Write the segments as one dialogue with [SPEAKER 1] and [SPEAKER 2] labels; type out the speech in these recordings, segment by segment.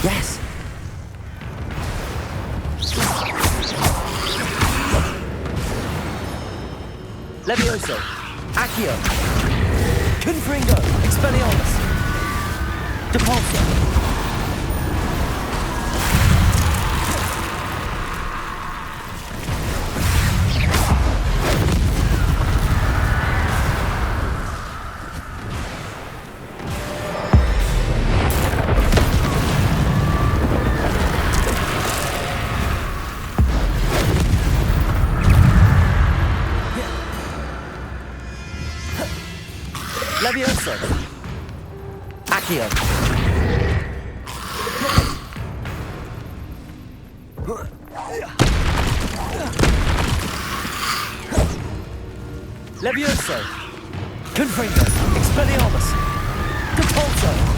[SPEAKER 1] Yes. Levioso. Accio. Confringo. Expelliarmus. Depulso. Levioso. Accio. Levioso. Confringo. Expelliarmus. Depulso.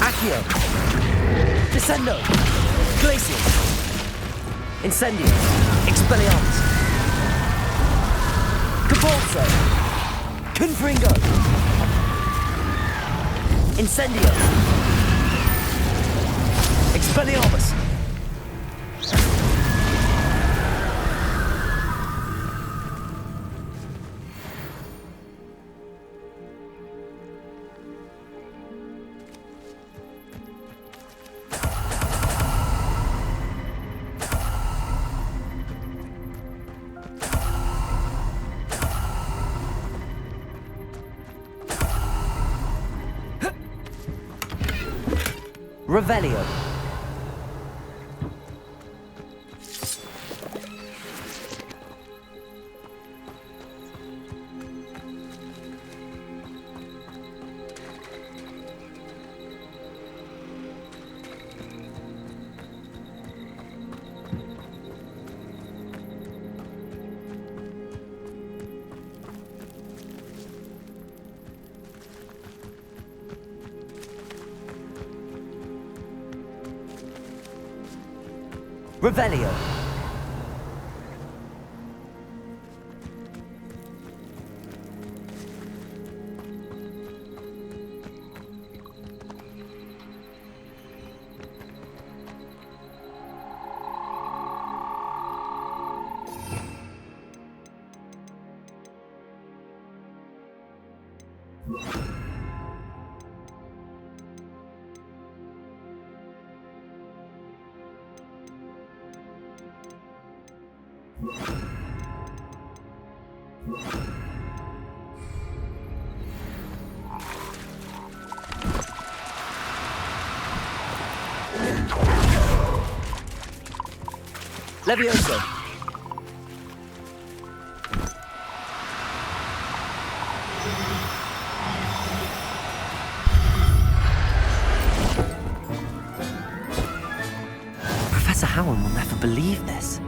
[SPEAKER 1] Accio. Descendo. Glacius. Incendio. Expelliarmus. Depulso. Confringo. Incendio. Expelliarmus. Revelio. Revelio. Levioso. Professor Howard will never believe this.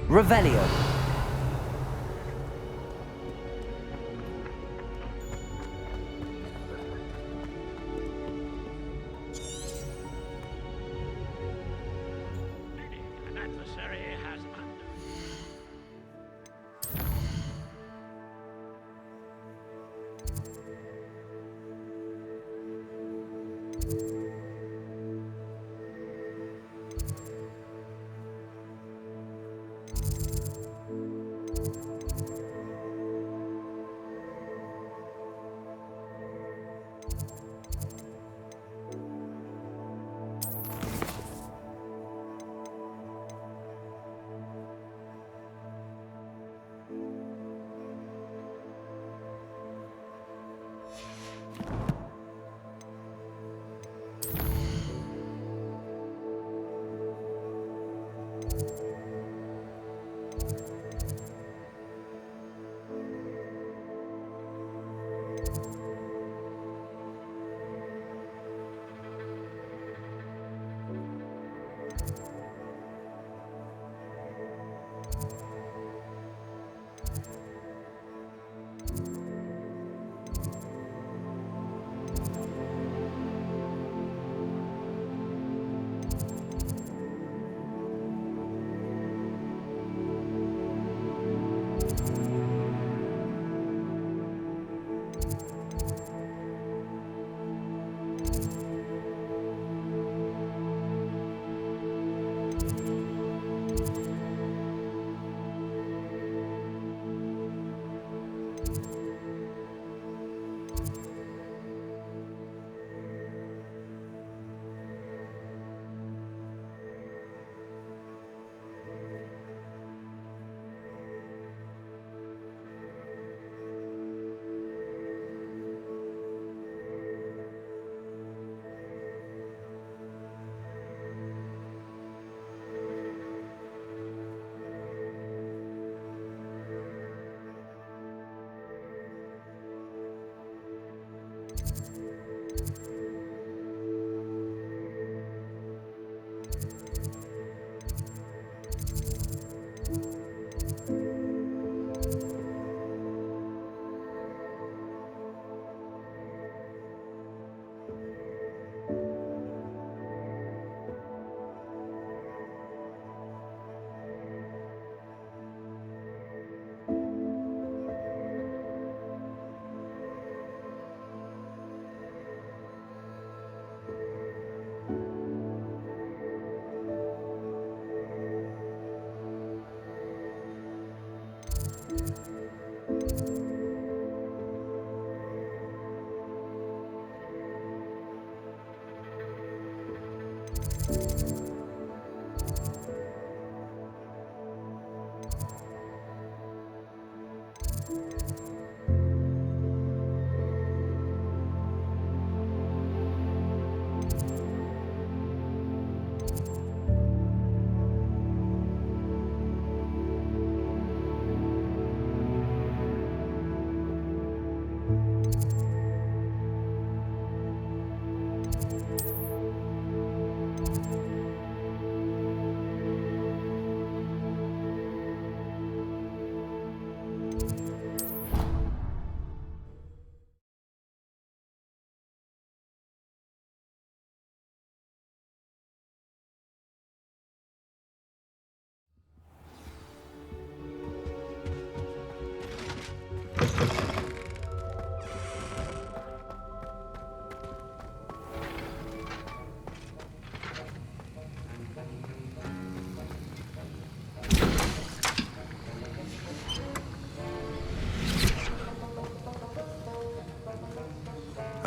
[SPEAKER 1] Revelio.
[SPEAKER 2] An adversary has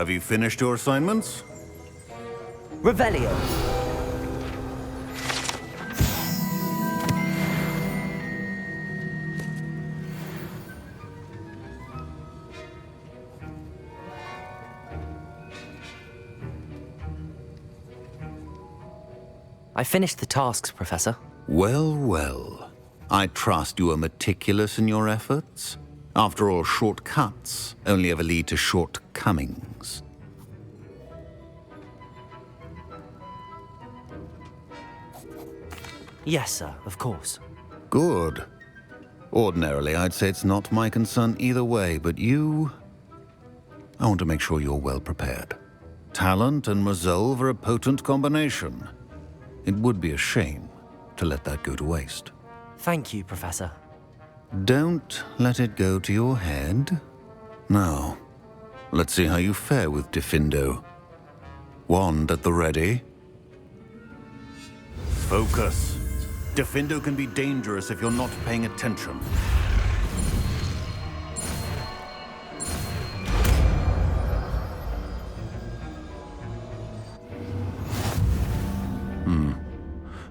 [SPEAKER 3] Have you finished your assignments?
[SPEAKER 1] Revelio. I finished the tasks, Professor.
[SPEAKER 3] Well, well. I trust you are meticulous in your efforts. After all, shortcuts only ever lead to shortcomings.
[SPEAKER 1] Yes, sir, of course.
[SPEAKER 3] Good. Ordinarily, I'd say it's not my concern either way, but I want to make sure you're well prepared. Talent and resolve are a potent combination. It would be a shame to let that go to waste.
[SPEAKER 1] Thank you, Professor.
[SPEAKER 3] Don't let it go to your head. Now, let's see how you fare with Diffindo. Wand at the ready. Focus. Diffindo can be dangerous if you're not paying attention.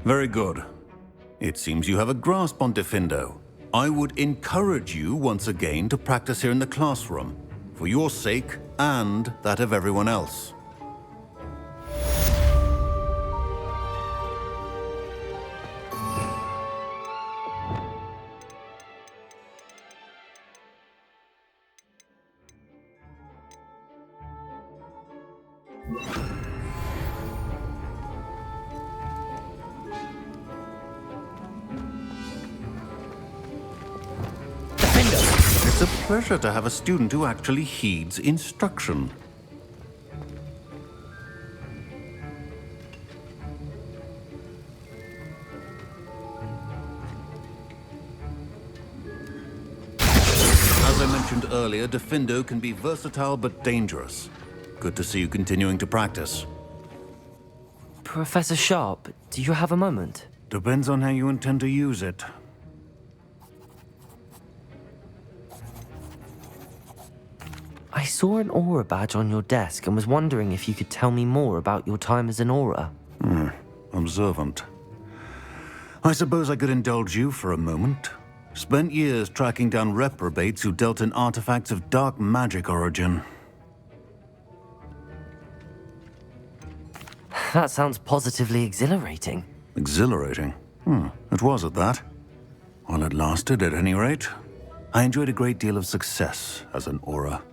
[SPEAKER 3] Very good. It seems you have a grasp on Diffindo. I would encourage you once again to practice here in the classroom, for your sake and that of everyone else. It's a pleasure to have a student who actually heeds instruction. As I mentioned earlier, Diffindo can be versatile but dangerous. Good to see you continuing to practice.
[SPEAKER 1] Professor Sharp, do you have a moment?
[SPEAKER 3] Depends on how you intend to use it.
[SPEAKER 1] I saw an aura badge on your desk and was wondering if you could tell me more about your time as an aura.
[SPEAKER 3] Observant. I suppose I could indulge you for a moment. Spent years tracking down reprobates who dealt in artifacts of dark magic origin.
[SPEAKER 1] That sounds positively exhilarating.
[SPEAKER 3] Exhilarating? It was at that. While it lasted, at any rate. I enjoyed a great deal of success as an aura.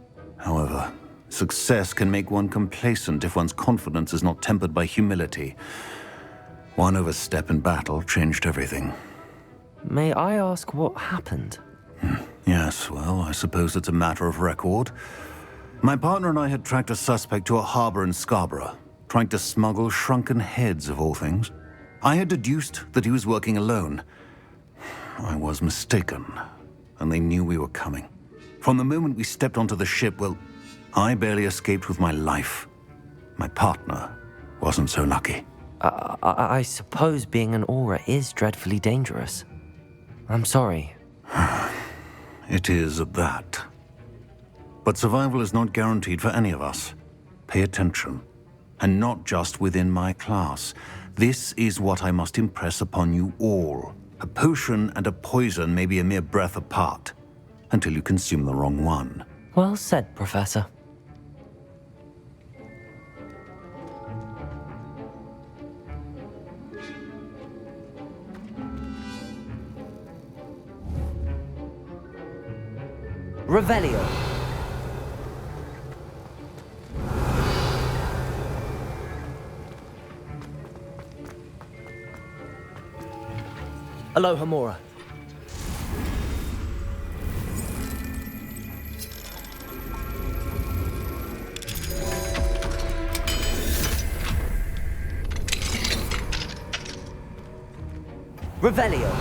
[SPEAKER 3] However, success can make one complacent if one's confidence is not tempered by humility. One overstep in battle changed everything.
[SPEAKER 1] May I ask what happened?
[SPEAKER 3] Yes, well, I suppose it's a matter of record. My partner and I had tracked a suspect to a harbor in Scarborough, trying to smuggle shrunken heads of all things. I had deduced that he was working alone. I was mistaken, and they knew we were coming. From the moment we stepped onto the ship, well, I barely escaped with my life. My partner wasn't so lucky.
[SPEAKER 1] I suppose being an aura is dreadfully dangerous. I'm sorry.
[SPEAKER 3] It is at that. But survival is not guaranteed for any of us. Pay attention. And not just within my class. This is what I must impress upon you all. A potion and a poison may be a mere breath apart, until you consume the wrong one.
[SPEAKER 1] Well said, Professor. Revelio. Aloha Mora. Revelio.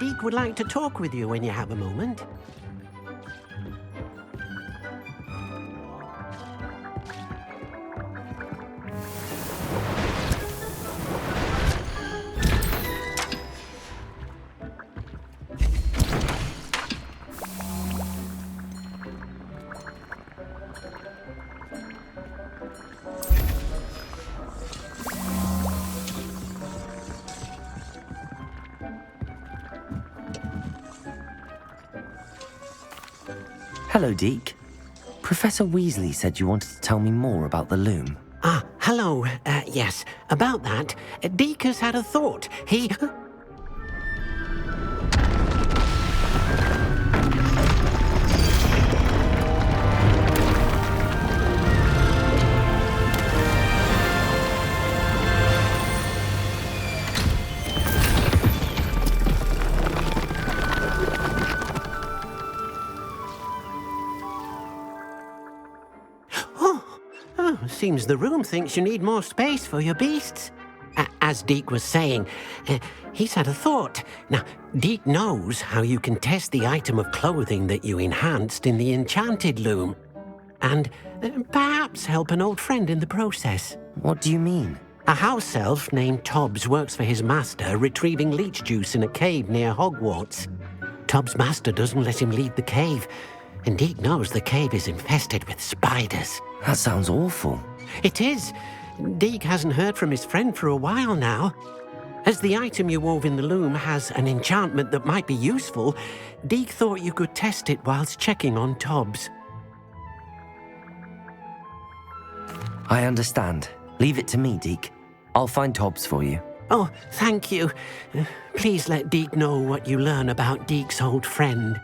[SPEAKER 4] Deke would like to talk with you when you have a moment.
[SPEAKER 1] Hello, Deke. Professor Weasley said you wanted to tell me more about the loom.
[SPEAKER 4] Ah, hello. Yes, about that. Deke has had a thought. He... Seems the room thinks you need more space for your beasts. As Deke was saying, he's had a thought. Now, Deke knows how you can test the item of clothing that you enhanced in the enchanted loom. And perhaps help an old friend in the process.
[SPEAKER 1] What do you mean?
[SPEAKER 4] A house elf named Tobbs works for his master retrieving leech juice in a cave near Hogwarts. Tobbs' master doesn't let him leave the cave, and Deke knows the cave is infested with spiders.
[SPEAKER 1] That sounds awful.
[SPEAKER 4] It is. Deke hasn't heard from his friend for a while now. As the item you wove in the loom has an enchantment that might be useful, Deke thought you could test it whilst checking on Tobbs.
[SPEAKER 1] I understand. Leave it to me, Deke. I'll find Tobbs for you.
[SPEAKER 4] Oh, thank you. Please let Deke know what you learn about Deke's old friend.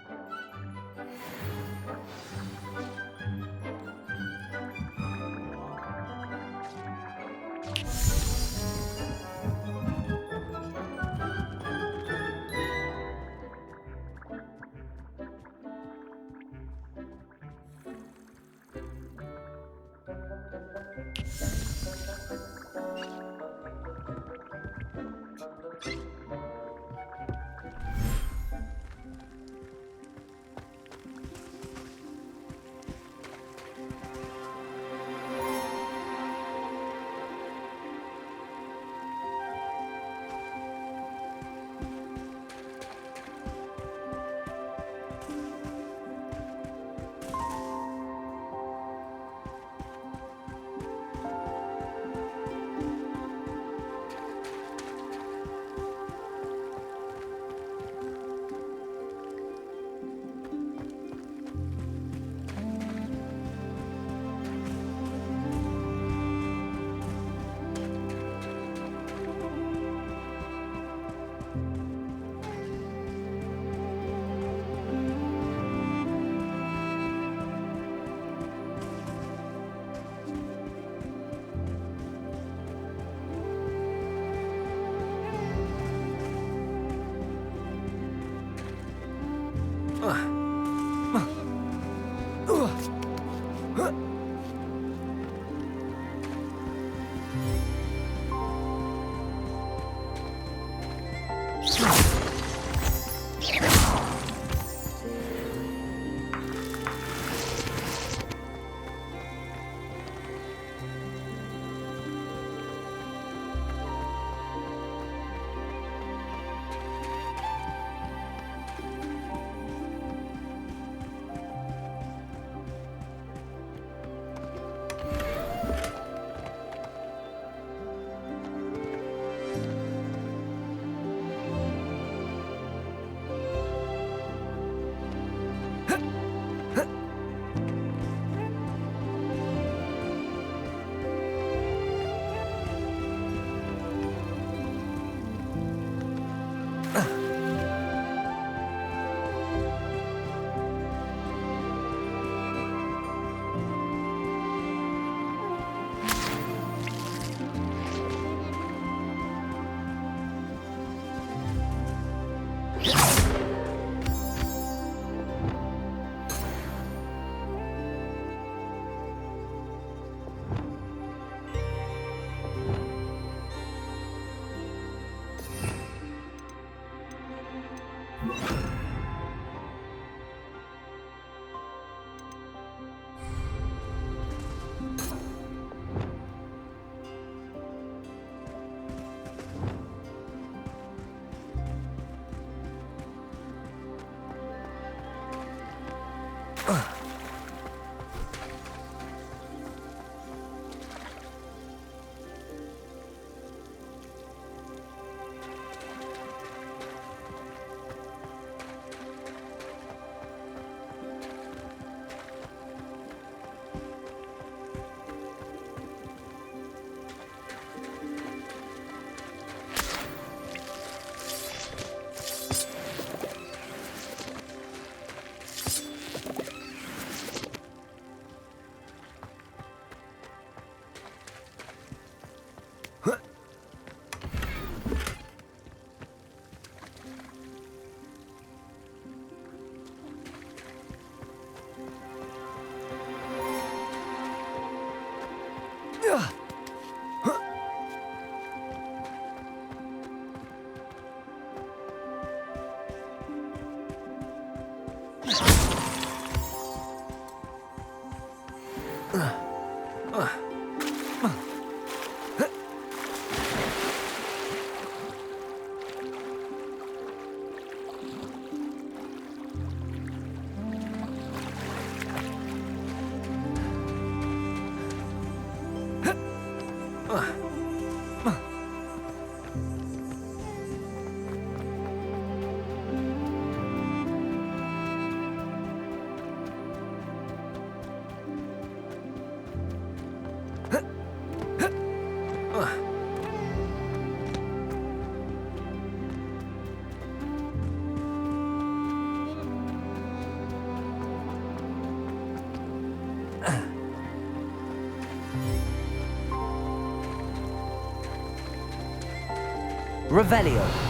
[SPEAKER 1] Revelio.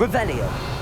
[SPEAKER 1] Revelio.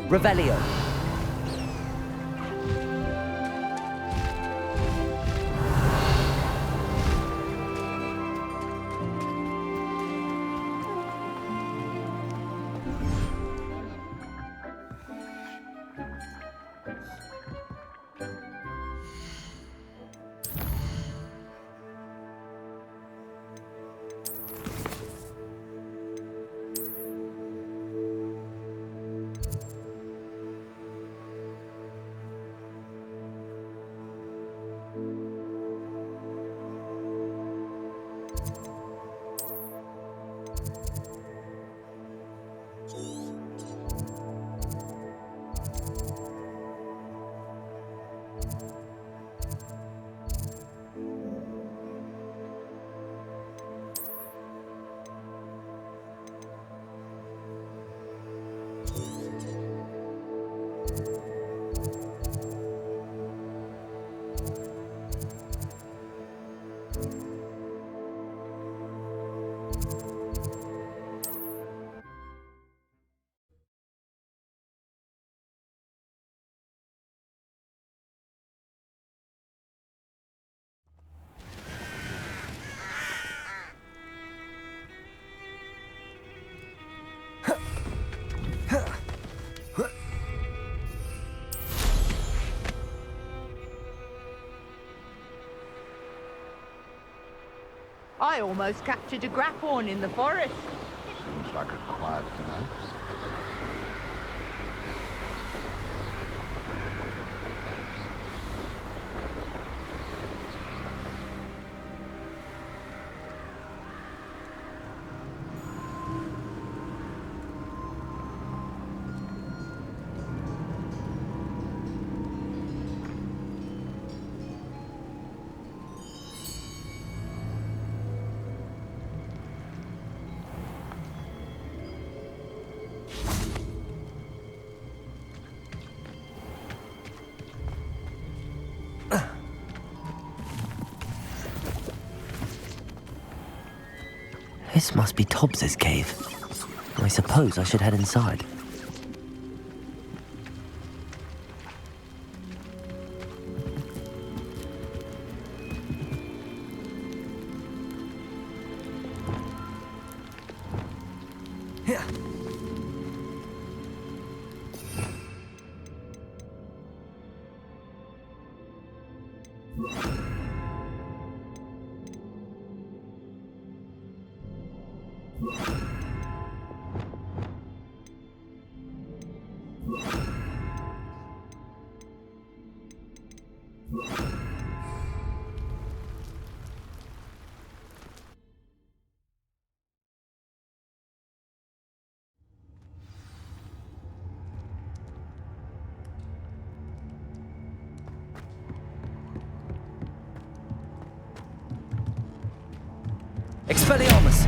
[SPEAKER 1] Revelio.
[SPEAKER 5] I almost captured a grapphorn in the forest.
[SPEAKER 6] Seems like a quiet night.
[SPEAKER 1] This must be Tobbs's cave. I suppose I should head inside. Expelliarmus!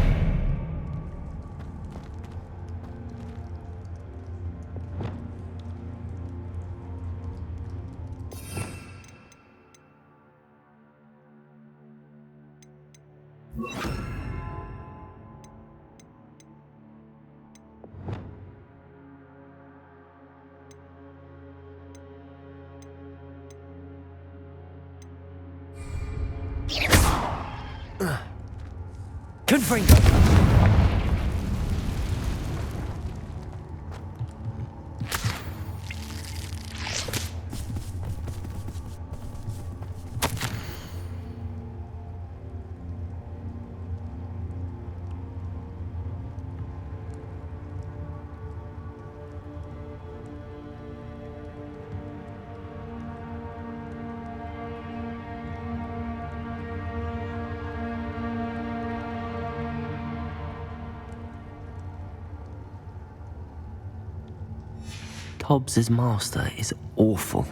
[SPEAKER 1] Confringo! Tobbs's master is awful.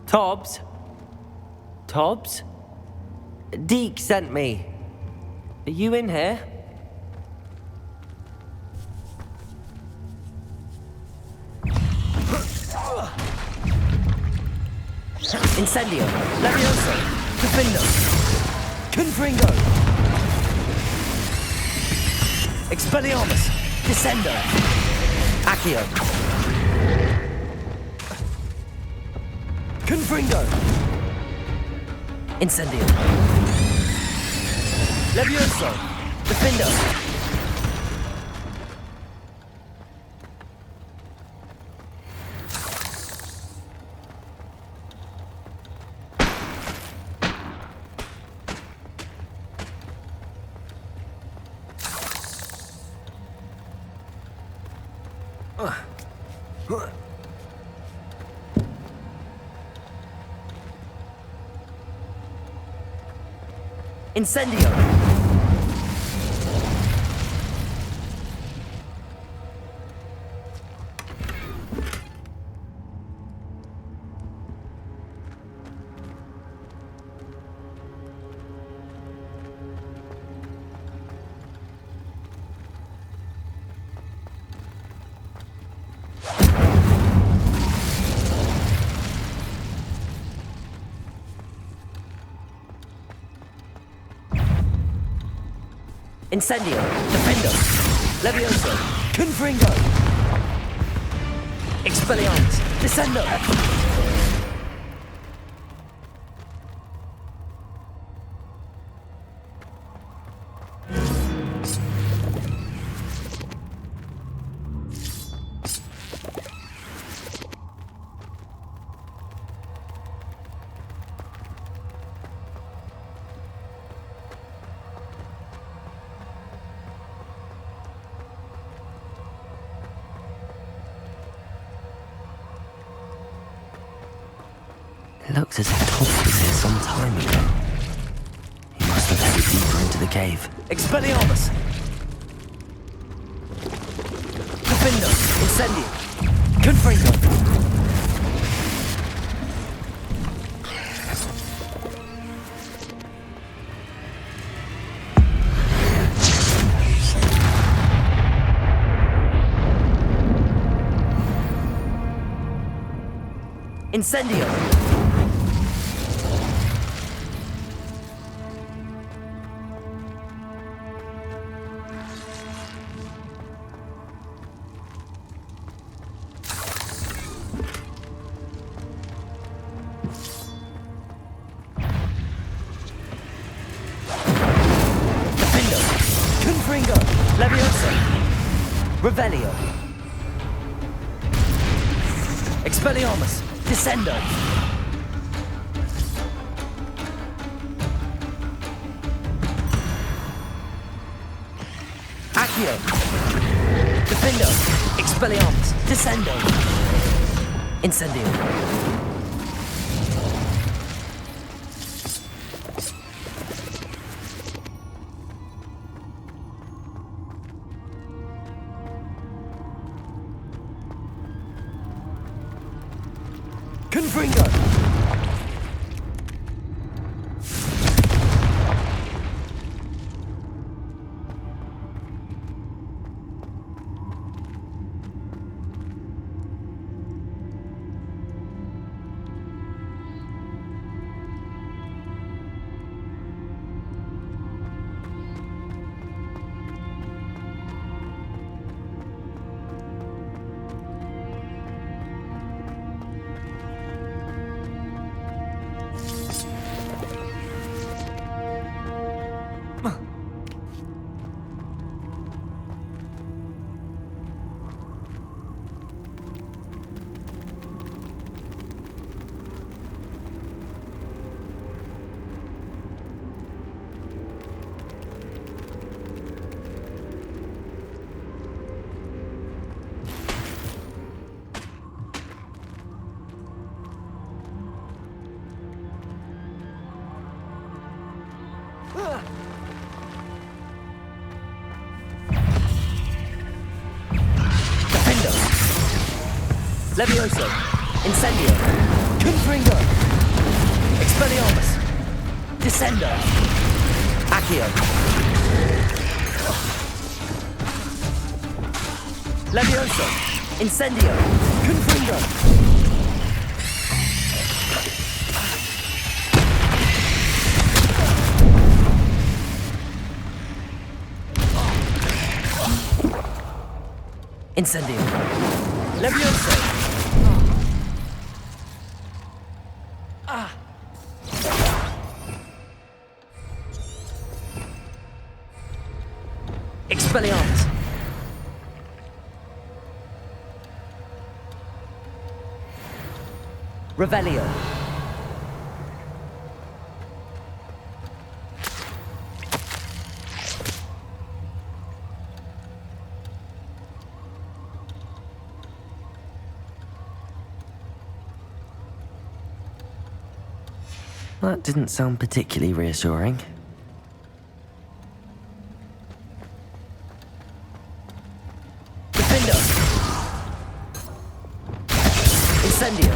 [SPEAKER 1] Tobbs? Tobbs? Deke sent me. Are you in here? Incendio, Levioso, Defendo, Confringo, Expelliarmus, Descendo, Accio, Confringo, Incendio, Levioso, Defendo. Incendio! Incendio, Defendo, Levioso, Confringo, Expelliarmus, Descendo. It looks as if Tobbs was here some time ago. He must have headed deeper into the cave. Expelliarmus! Defendo! Incendio! Confringo! Incendio! Confringo, Levioso, Revelio, Expelliarmus, Descendo, Accio, Defendo, Expelliarmus, Descendo, Incendio. Confringo!
[SPEAKER 7] Defendo. Levioso. Incendio. Confringo. Expelliarmus. Descendo. Accio. Levioso. Incendio. Confringo. Incendio. Levioso. Expelliarmus. Revelio.
[SPEAKER 1] That didn't sound particularly reassuring.
[SPEAKER 7] Defendo. Incendio.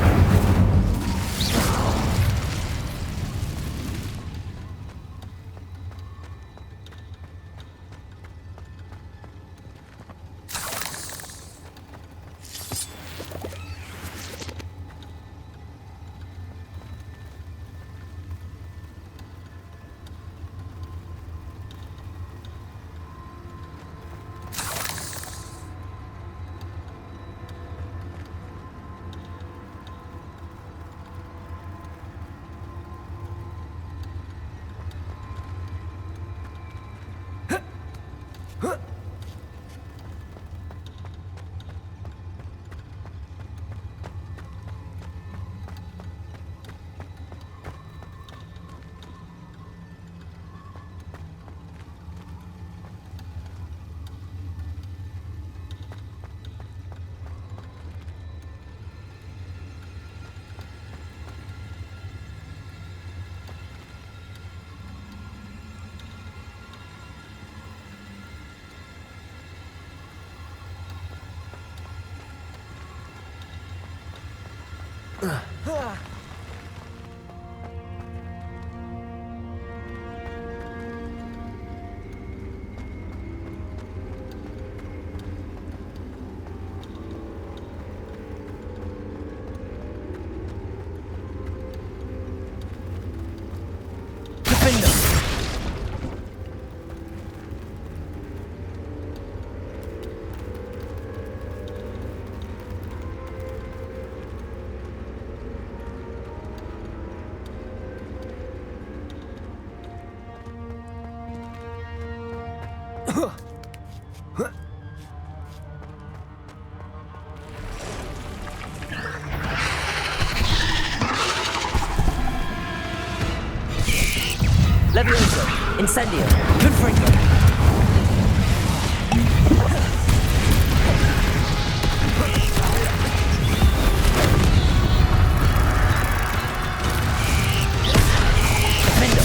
[SPEAKER 7] Defendo. Levioso. Incendio. Confringo. Defendo.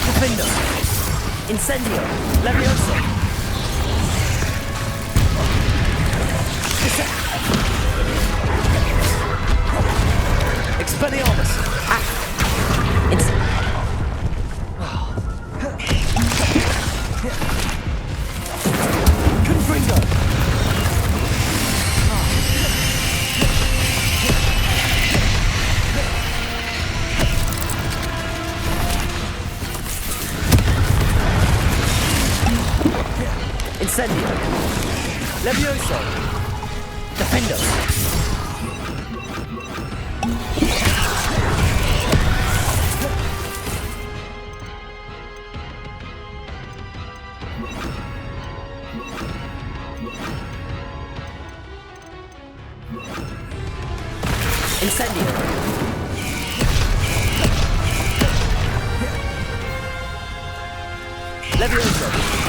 [SPEAKER 7] Defendo. Incendio. Levioso. Expelliarmus. Confringo. Incendio. Levioso. Defendo. Incendio. Levioso.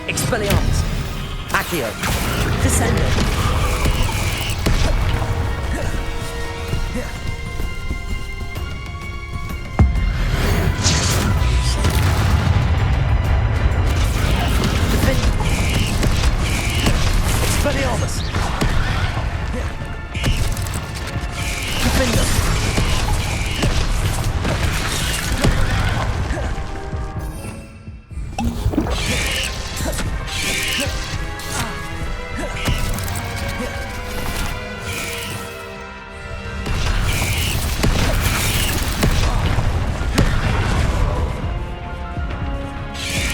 [SPEAKER 7] Expelliarmus. Accio. Descendo. Defend. Expelliarmus. Defender.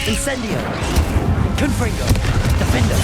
[SPEAKER 7] Incendio. Confringo. Defender.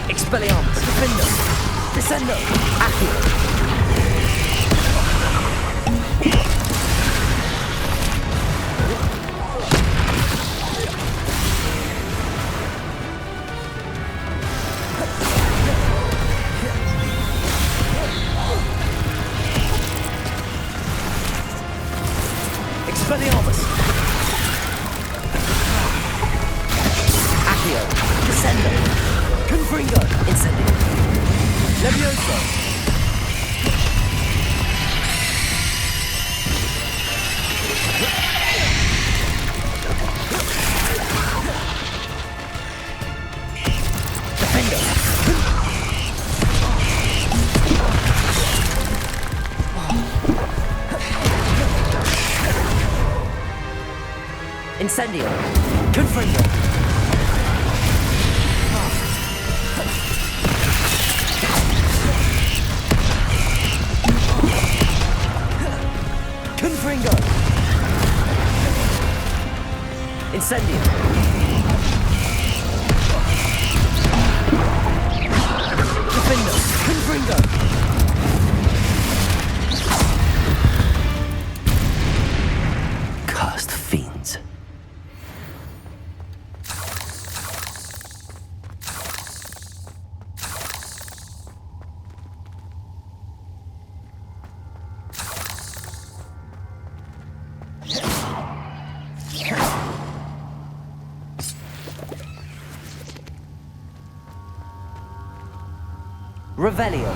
[SPEAKER 7] Expelliarmus. Defendo. Descendo. Accio. Expelliarmus. Accio. Descendo. Confringo. Incendio. Levioso. Defendo. Incendio. Confringo. Confringo. Incendio. Defendo. Confringo.
[SPEAKER 1] Cursed fiends.
[SPEAKER 7] Revelio.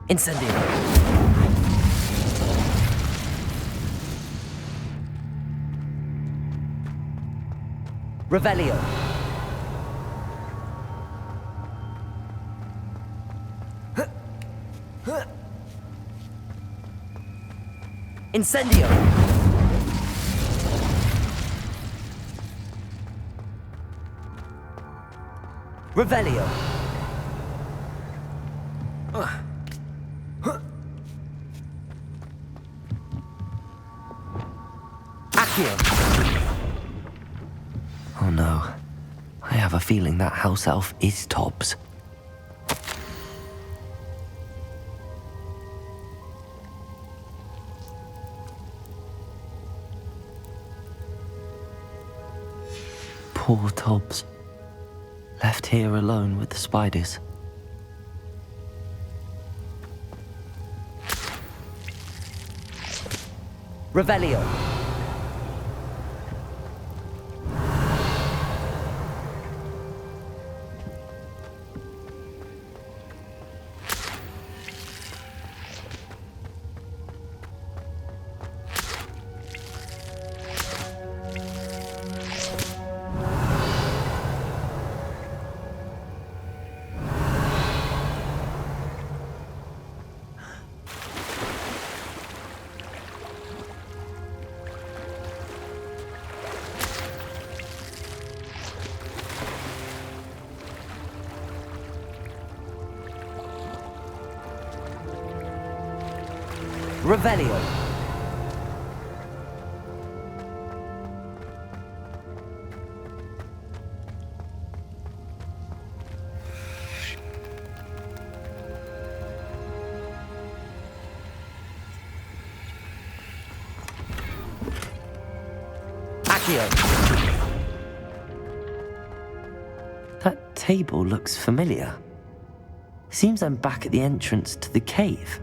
[SPEAKER 7] Incendio. Revelio. Incendio. Revelio. Accio.
[SPEAKER 1] Oh no. I have a feeling that house elf is Tobbs. Poor Tobbs. Left here alone with the spiders.
[SPEAKER 7] Revelio. Revelio. Accio.
[SPEAKER 1] That table looks familiar. Seems I'm back at the entrance to the cave.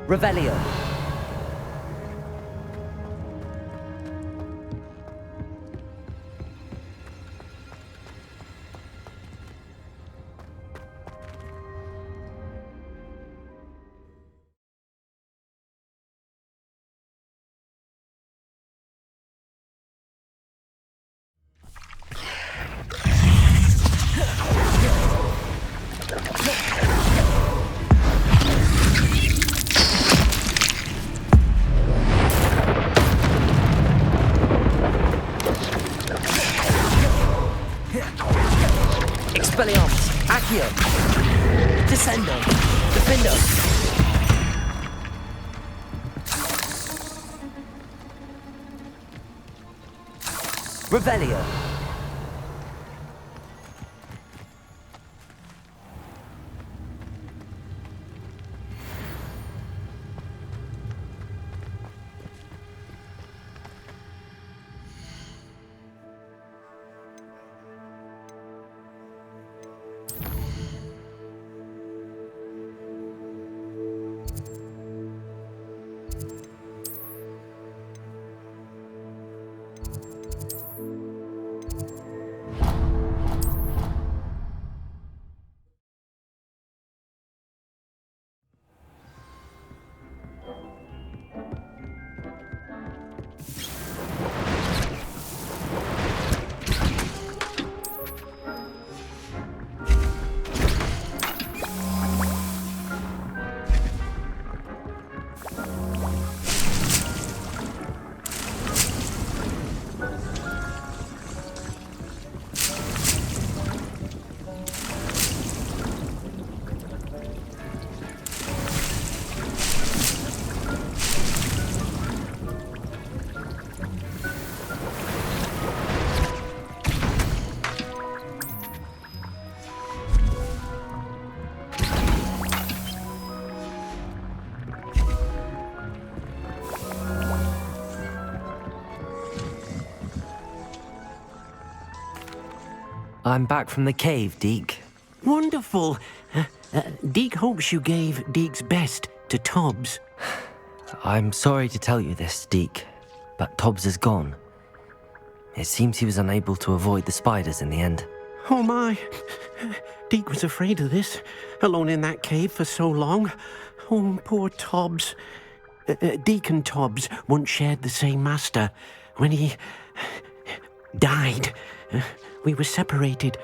[SPEAKER 7] Revelio. Expelliarmus. Accio. Descendo. Defendo. Revelio.
[SPEAKER 1] I'm back from the cave, Deke.
[SPEAKER 4] Wonderful. Deke hopes you gave Deke's best to Tobbs.
[SPEAKER 1] I'm sorry to tell you this, Deke, but Tobbs is gone. It seems he was unable to avoid the spiders in the end.
[SPEAKER 4] Oh my. Deke was afraid of this, alone in that cave for so long. Oh, poor Tobbs. Deke and Tobbs once shared the same master. When he died, we were separated.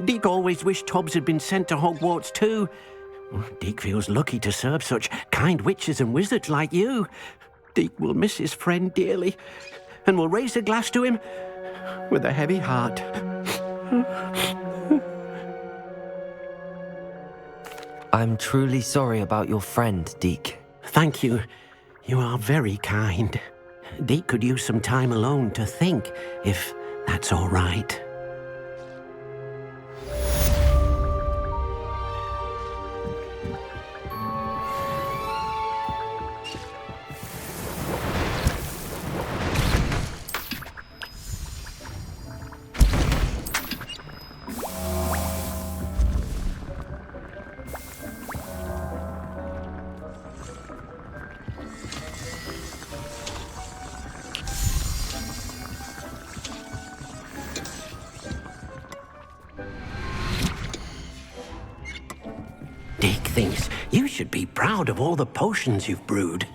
[SPEAKER 4] Deke always wished Tobbs had been sent to Hogwarts too. Deke feels lucky to serve such kind witches and wizards like you. Deke will miss his friend dearly, and will raise a glass to him with a heavy heart.
[SPEAKER 1] I'm truly sorry about your friend, Deke.
[SPEAKER 4] Thank you. You are very kind. Deke could use some time alone to think, if that's all right. Deke thinks you should be proud of all the potions you've brewed.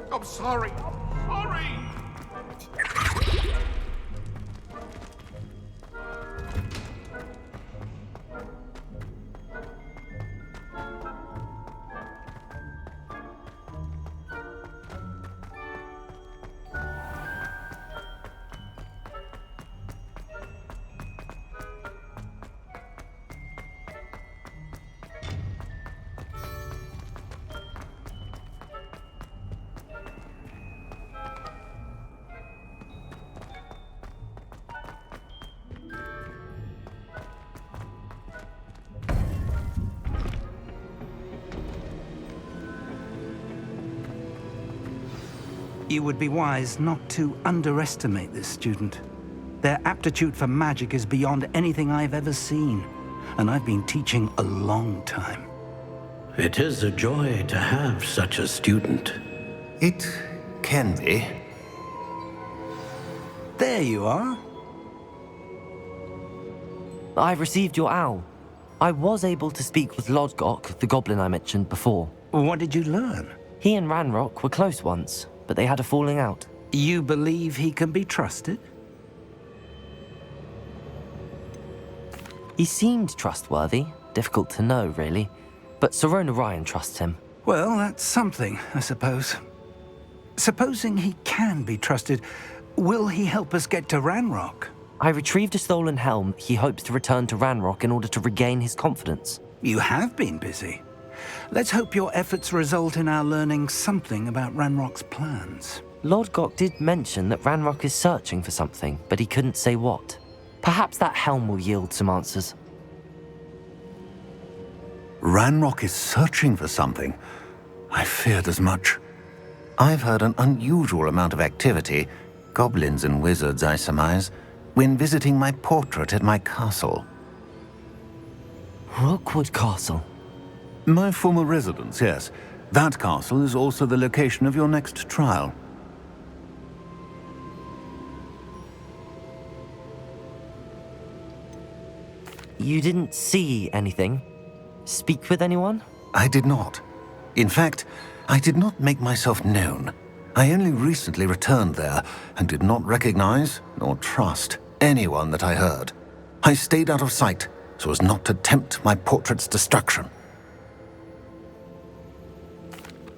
[SPEAKER 6] I'm sorry. Sorry!
[SPEAKER 8] You would be wise not to underestimate this student. Their aptitude for magic is beyond anything I've ever seen, and I've been teaching a long time.
[SPEAKER 4] It is a joy to have such a student.
[SPEAKER 3] It can be.
[SPEAKER 8] There you are.
[SPEAKER 1] I've received your owl. I was able to speak with Lodgok, the goblin I mentioned before.
[SPEAKER 8] What did you learn?
[SPEAKER 1] He and Ranrock were close once, but they had a falling out.
[SPEAKER 8] You believe he can be trusted?
[SPEAKER 1] He seemed trustworthy. Difficult to know, really. But Sirona Ryan trusts him.
[SPEAKER 8] Well, that's something, I suppose. Supposing he can be trusted, will he help us get to Ranrock?
[SPEAKER 1] I retrieved a stolen helm he hopes to return to Ranrock in order to regain his confidence.
[SPEAKER 8] You have been busy. Let's hope your efforts result in our learning something about Ranrock's plans.
[SPEAKER 1] Lodgok did mention that Ranrock is searching for something, but he couldn't say what. Perhaps that helm will yield some answers.
[SPEAKER 3] Ranrock is searching for something. I feared as much. I've heard an unusual amount of activity, goblins and wizards, I surmise, when visiting my portrait at my castle.
[SPEAKER 1] Rookwood Castle?
[SPEAKER 3] My former residence, yes. That castle is also the location of your next trial.
[SPEAKER 1] You didn't see anything? Speak with anyone?
[SPEAKER 3] I did not. In fact, I did not make myself known. I only recently returned there and did not recognize nor trust anyone that I heard. I stayed out of sight so as not to tempt my portrait's destruction.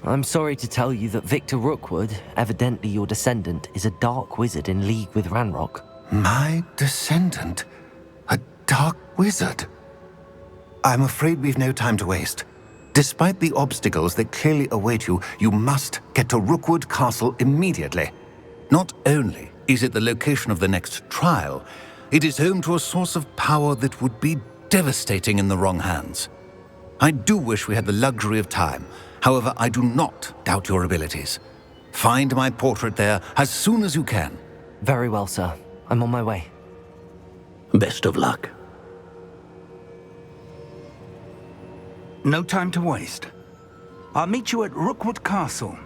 [SPEAKER 1] I'm sorry to tell you that Victor Rookwood, evidently your descendant, is a dark wizard in league with Ranrock.
[SPEAKER 3] My descendant? A dark wizard? I'm afraid we've no time to waste. Despite the obstacles that clearly await you, you must get to Rookwood Castle immediately. Not only is it the location of the next trial, it is home to a source of power that would be devastating in the wrong hands. I do wish we had the luxury of time. However, I do not doubt your abilities. Find my portrait there as soon as you can.
[SPEAKER 1] Very well, sir. I'm on my way.
[SPEAKER 4] Best of luck.
[SPEAKER 8] No time to waste. I'll meet you at Rookwood Castle.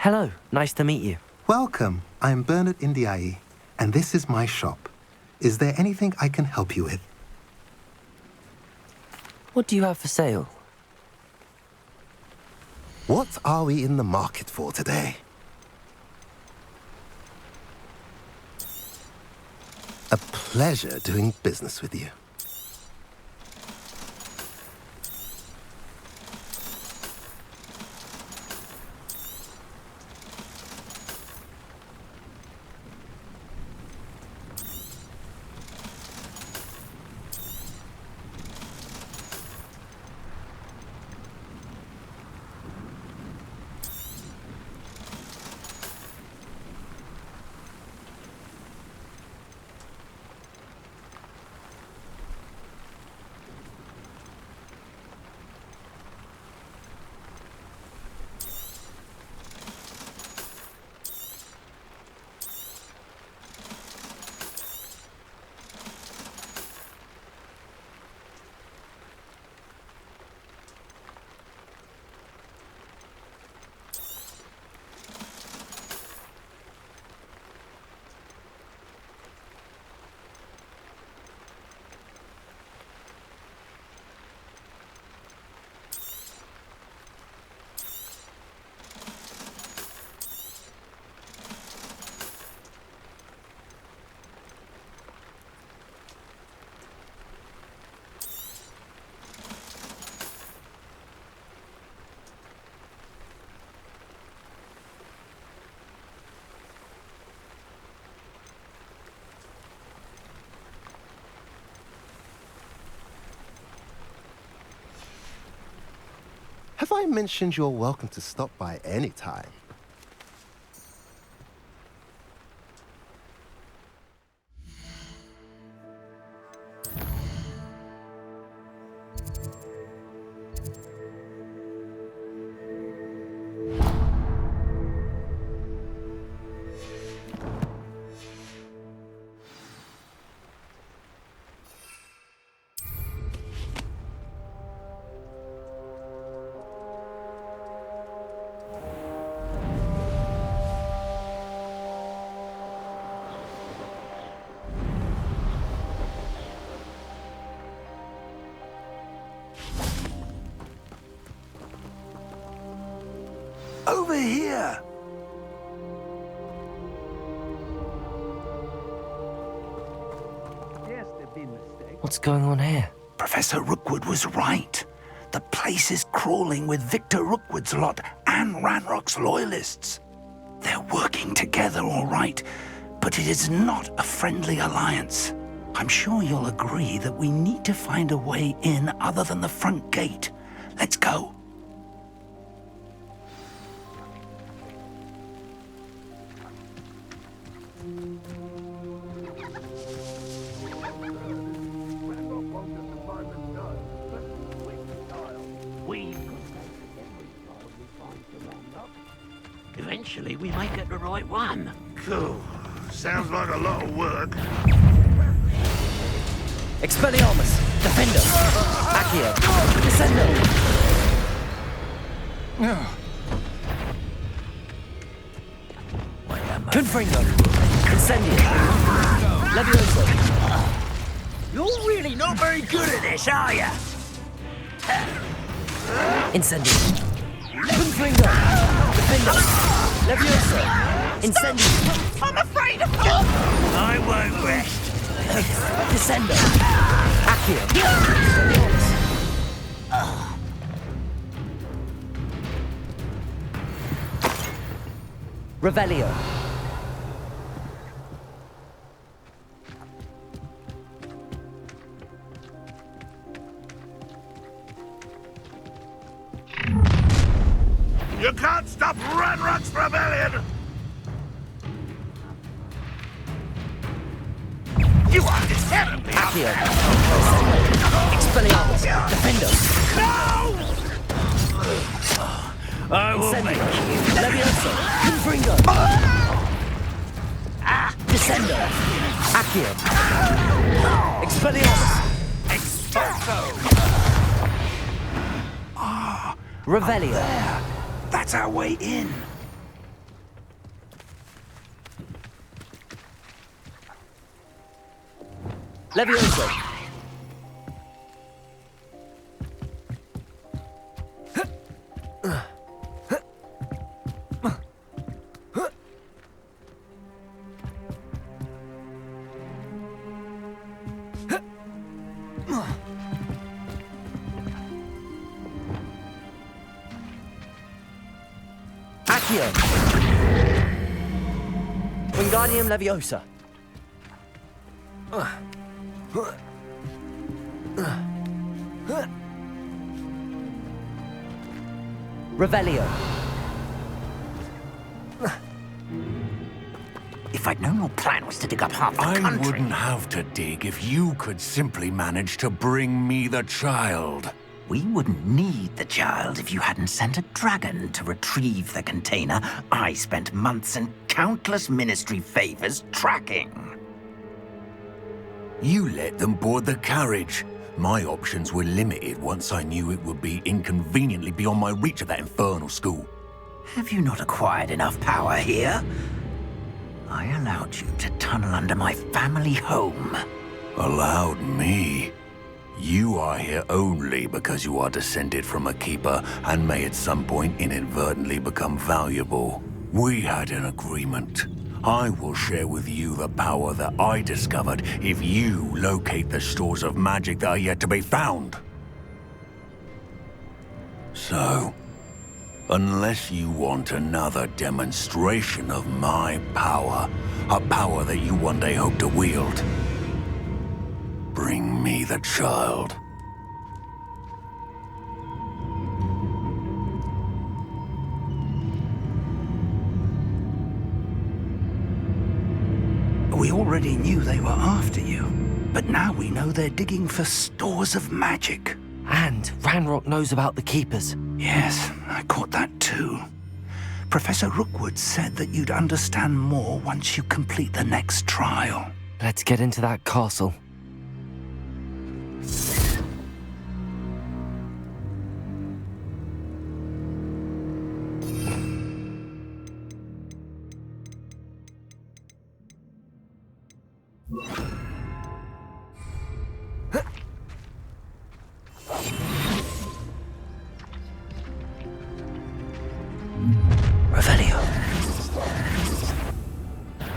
[SPEAKER 1] Hello, nice to meet you.
[SPEAKER 9] Welcome. I'm Bernard Indiai, and this is my shop. Is there anything I can help you with?
[SPEAKER 1] What do you have for sale?
[SPEAKER 9] What are we in the market for today? A pleasure doing business with you. Have I mentioned you're welcome to stop by any time?
[SPEAKER 8] Over here!
[SPEAKER 1] What's going on here?
[SPEAKER 8] Professor Rookwood was right. The place is crawling with Victor Rookwood's lot and Ranrock's loyalists. They're working together, all right, but it is not a friendly alliance. I'm sure you'll agree that we need to find a way in other than the front gate. Let's go.
[SPEAKER 4] Eventually, we might get the right one.
[SPEAKER 6] Cool. Sounds like a lot of work.
[SPEAKER 7] Expelliarmus! Defender! Accio! Descendo! Confringo! Incendio! Levioso!
[SPEAKER 2] You're really not very good at this, are you?
[SPEAKER 7] Incendio! Confringo! Defender! Levioso! Incendio!
[SPEAKER 2] I'm afraid of you! I won't rest.
[SPEAKER 7] Descendo! Accio! Expelliarmus! Revelio!
[SPEAKER 6] You can't stop Ranrock's rebellion! You understand me?
[SPEAKER 7] Accio! Expelliarmus! Defender!
[SPEAKER 2] I will make
[SPEAKER 7] Incendio! Levioso! Confringo! Descendo! Accio! Expelliarmus! Revelio!
[SPEAKER 8] That's our way in.
[SPEAKER 7] Levioso! Accio! Wingardium Leviosa! Revelio!
[SPEAKER 4] If I'd known your plan was to dig up half the
[SPEAKER 3] I
[SPEAKER 4] country...
[SPEAKER 3] wouldn't have to dig if you could simply manage to bring me the child.
[SPEAKER 4] We wouldn't need the child if you hadn't sent a dragon to retrieve the container I spent months and countless ministry favors tracking.
[SPEAKER 3] You let them board the carriage. My options were limited once I knew it would be inconveniently beyond my reach at that infernal school.
[SPEAKER 4] Have you not acquired enough power here? I allowed you to tunnel under my family home.
[SPEAKER 3] Allowed me? You are here only because you are descended from a keeper and may at some point inadvertently become valuable. We had an agreement. I will share with you the power that I discovered if you locate the stores of magic that are yet to be found. So, unless you want another demonstration of my power, a power that you one day hope to wield, bring me the child.
[SPEAKER 8] We already knew they were after you, but now we know they're digging for stores of magic.
[SPEAKER 1] And Ranrock knows about the Keepers.
[SPEAKER 8] Yes, I caught that too. Professor Rookwood said that you'd understand more once you complete the next trial.
[SPEAKER 1] Let's get into that castle.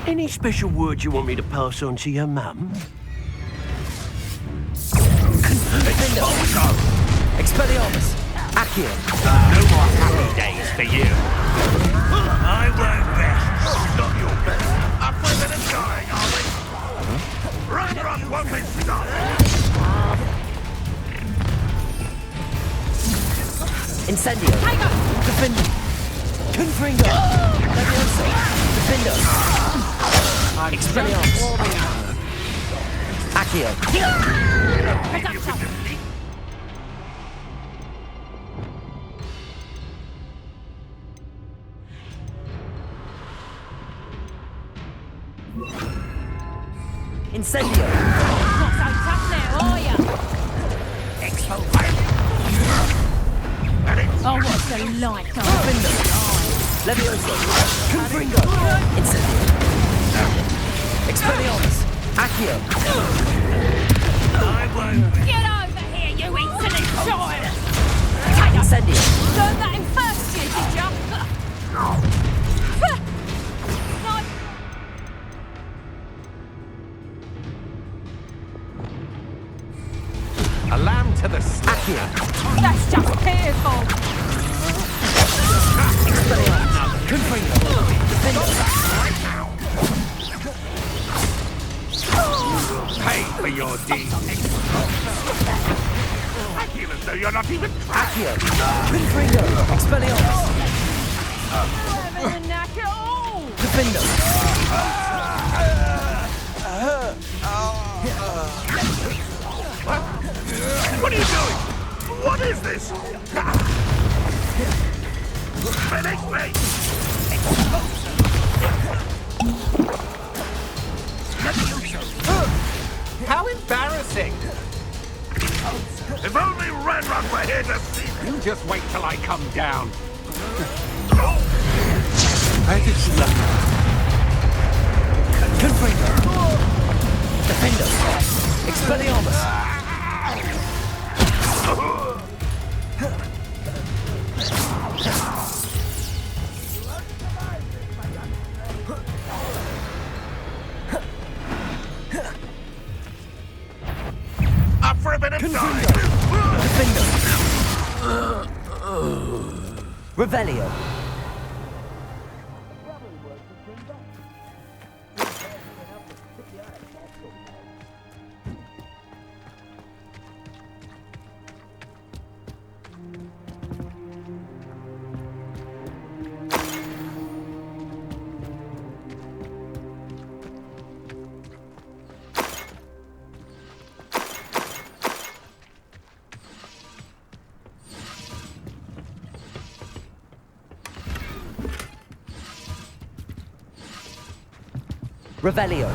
[SPEAKER 10] Any special words you want me to pass on to your mum?
[SPEAKER 7] Expelliarmus! Accio!
[SPEAKER 6] No more happy days for you. I won't best. Not your best. Up with it and dying, are we? Ranrock won't be stopped.
[SPEAKER 7] Incendio! Defender! Confringo! Levioso! Defender! Expelliarmus! Accio! Incendio!
[SPEAKER 5] Not so tough now, are ya? Oh, what's the light?
[SPEAKER 7] Defender! Levioso! Confringo! Incendio! Expelliarmus! Accio!
[SPEAKER 6] I won't.
[SPEAKER 5] Get over here, you insolent child!
[SPEAKER 7] Incendio!
[SPEAKER 5] Learned that in first year, did ya?
[SPEAKER 6] A lamb to the slaughter.
[SPEAKER 7] Accio!
[SPEAKER 5] That's just fearful!
[SPEAKER 7] Expelliarmus! Confringo! Defender!
[SPEAKER 6] Pay for your deeds. I feel as though you're not even trying.
[SPEAKER 7] Accio! Confringo! Expelliarmus!
[SPEAKER 5] Never the knack at all!
[SPEAKER 7] Defender!
[SPEAKER 6] What are you doing? What is this? Finish me!
[SPEAKER 2] How embarrassing!
[SPEAKER 6] If only Ranrock were here to see me.
[SPEAKER 2] You just wait till I come down.
[SPEAKER 7] Confringo! Defender! Expelliarmus!
[SPEAKER 6] Up for a bit of time.
[SPEAKER 7] Defender! Revelio! Revelio!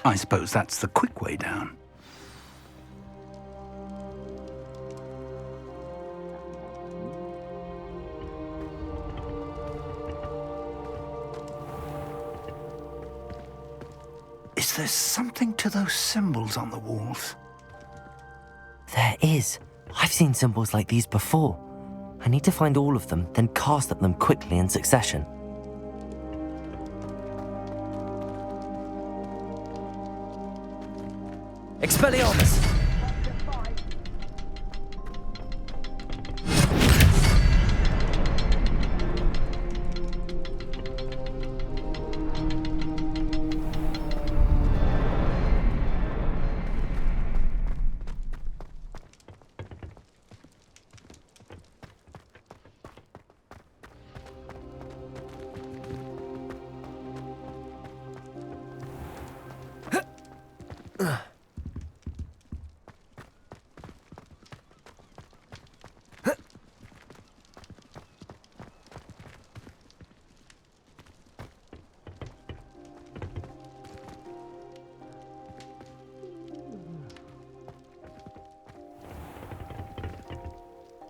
[SPEAKER 8] I suppose that's the quick way down. Is there something to those symbols on the walls?
[SPEAKER 1] There is. I've seen symbols like these before. I need to find all of them, then cast at them quickly in succession.
[SPEAKER 7] Expelliarmus!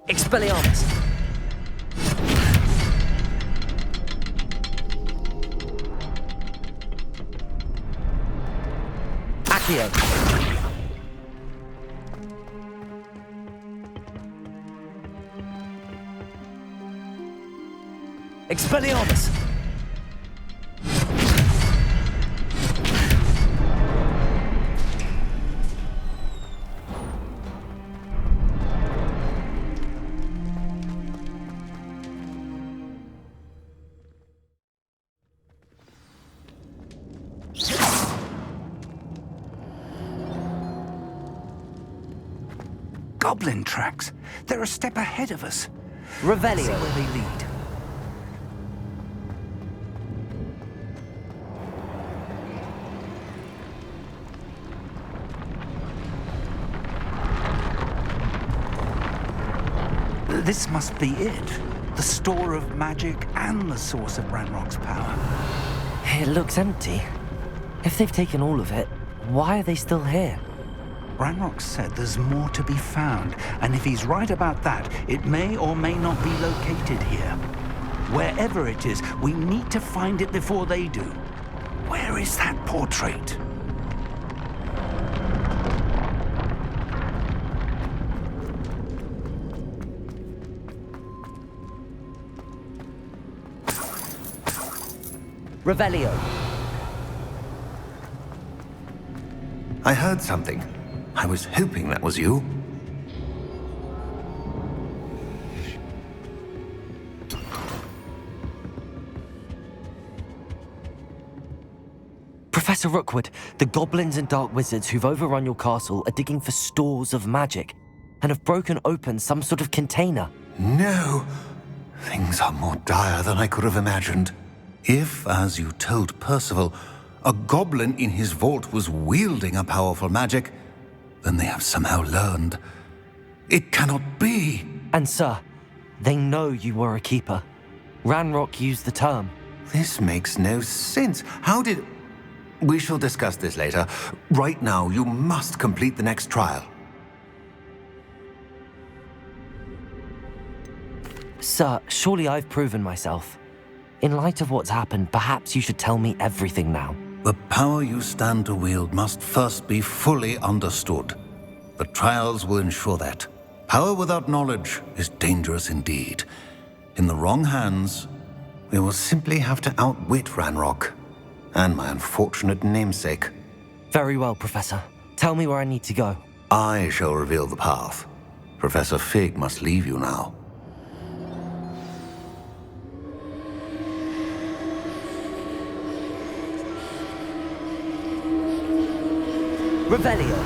[SPEAKER 7] Expelliarmus! Accio! Expelliarmus!
[SPEAKER 8] Goblin tracks. They're a step ahead of us.
[SPEAKER 7] Revelio!
[SPEAKER 8] See where they lead. This must be it. The store of magic and the source of Ranrock's power.
[SPEAKER 1] It looks empty. If they've taken all of it, why are they still here?
[SPEAKER 8] Ranrock said there's more to be found, and if he's right about that, it may or may not be located here. Wherever it is, we need to find it before they do. Where is that portrait?
[SPEAKER 7] Revelio!
[SPEAKER 3] I heard something. I was hoping that was you.
[SPEAKER 1] Professor Rookwood, the goblins and dark wizards who've overrun your castle are digging for stores of magic and have broken open some sort of container.
[SPEAKER 3] No! Things are more dire than I could have imagined. If, as you told Percival, a goblin in his vault was wielding a powerful magic, then they have somehow learned. It cannot be!
[SPEAKER 1] And sir, they know you were a keeper. Ranrock used the term.
[SPEAKER 3] This makes no sense. How did... We shall discuss this later. Right now, you must complete the next trial.
[SPEAKER 1] Sir, surely I've proven myself. In light of what's happened, perhaps you should tell me everything now.
[SPEAKER 3] The power you stand to wield must first be fully understood. The trials will ensure that. Power without knowledge is dangerous indeed. In the wrong hands, we will simply have to outwit Ranrock and my unfortunate namesake.
[SPEAKER 1] Very well, Professor. Tell me where I need to go.
[SPEAKER 3] I shall reveal the path. Professor Fig must leave you now.
[SPEAKER 7] Revelio!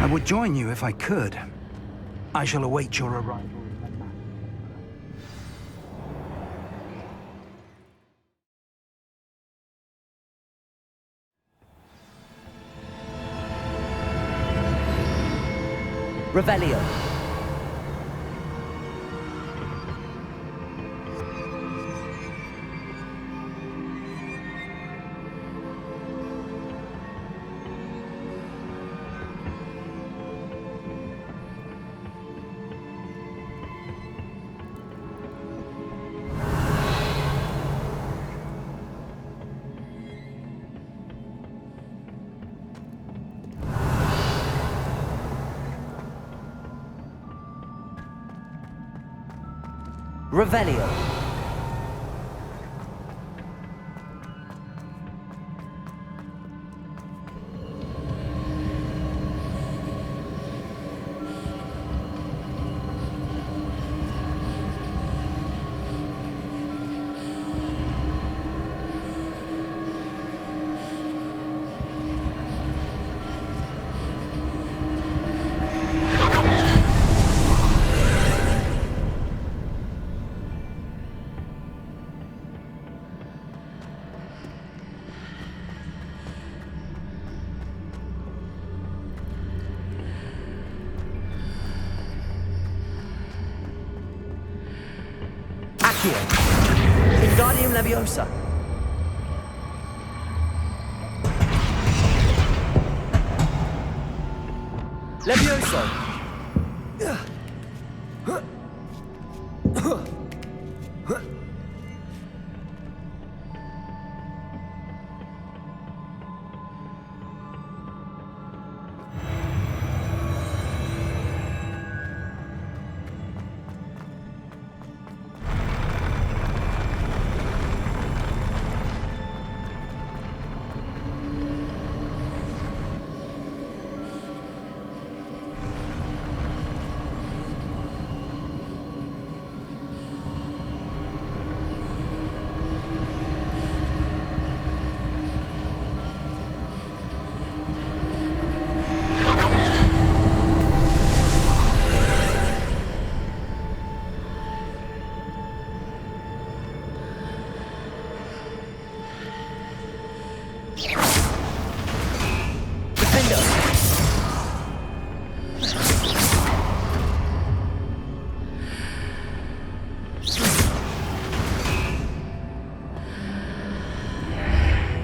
[SPEAKER 8] I would join you if I could. I shall await your arrival.
[SPEAKER 7] Revelio. Revelio. Accio. Wingardium Leviosa. Levioso.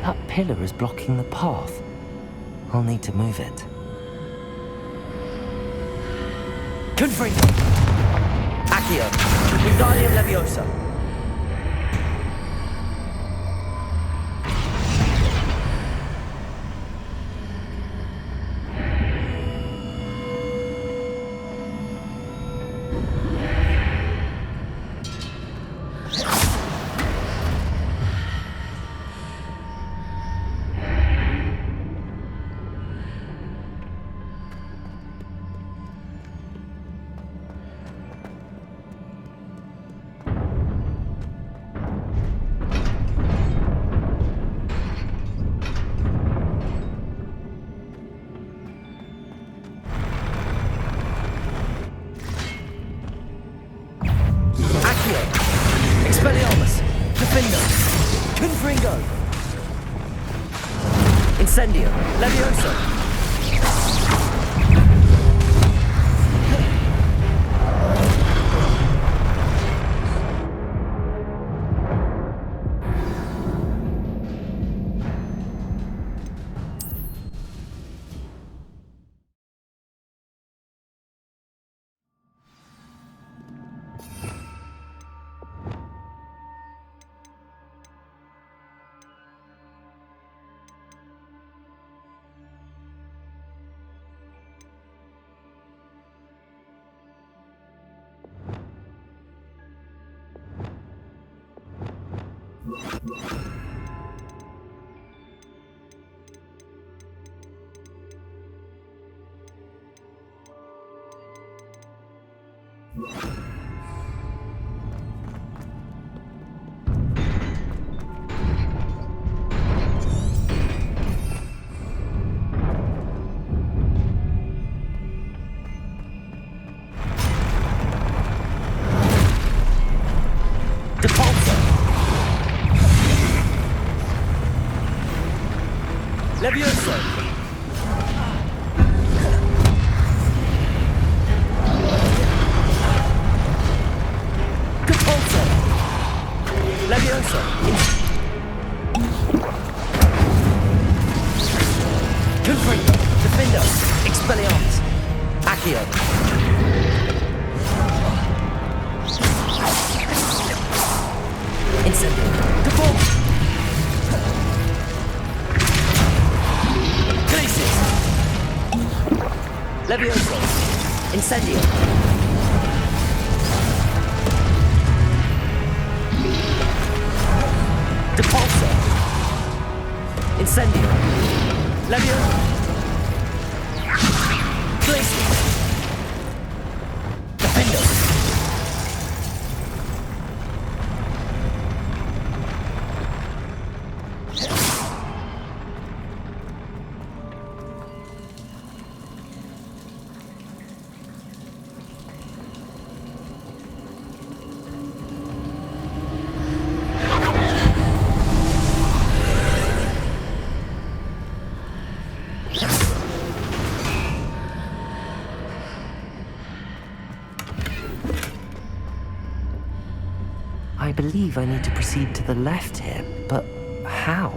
[SPEAKER 7] That pillar is blocking the path. I'll need to move it. Confringo. Accio. Wingardium Leviosa. Expelliarmus! Defendo! Confringo! Incendio! Levioso! Levioso!
[SPEAKER 2] Glacius! Levioso! Incendio! Depulso! Incendio! Levioso! Glacius! Defendo!
[SPEAKER 1] I believe I need to proceed to the left here, but how?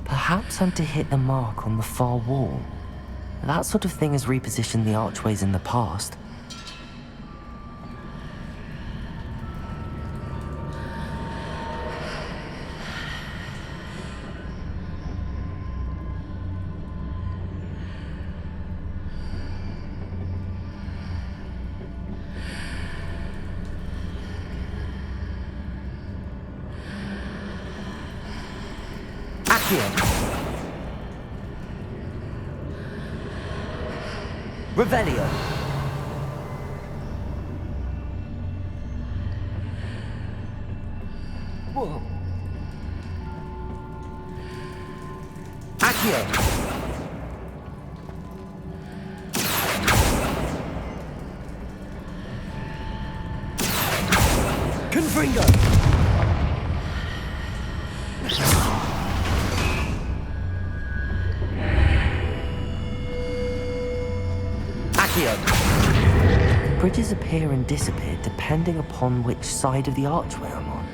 [SPEAKER 1] Perhaps I'm to hit the mark on the far wall. That sort of thing has repositioned the archways in the past.
[SPEAKER 2] Revelio! Whoa! Accio! Confringo!
[SPEAKER 1] Bridges appear and disappear depending upon which side of the archway I'm on.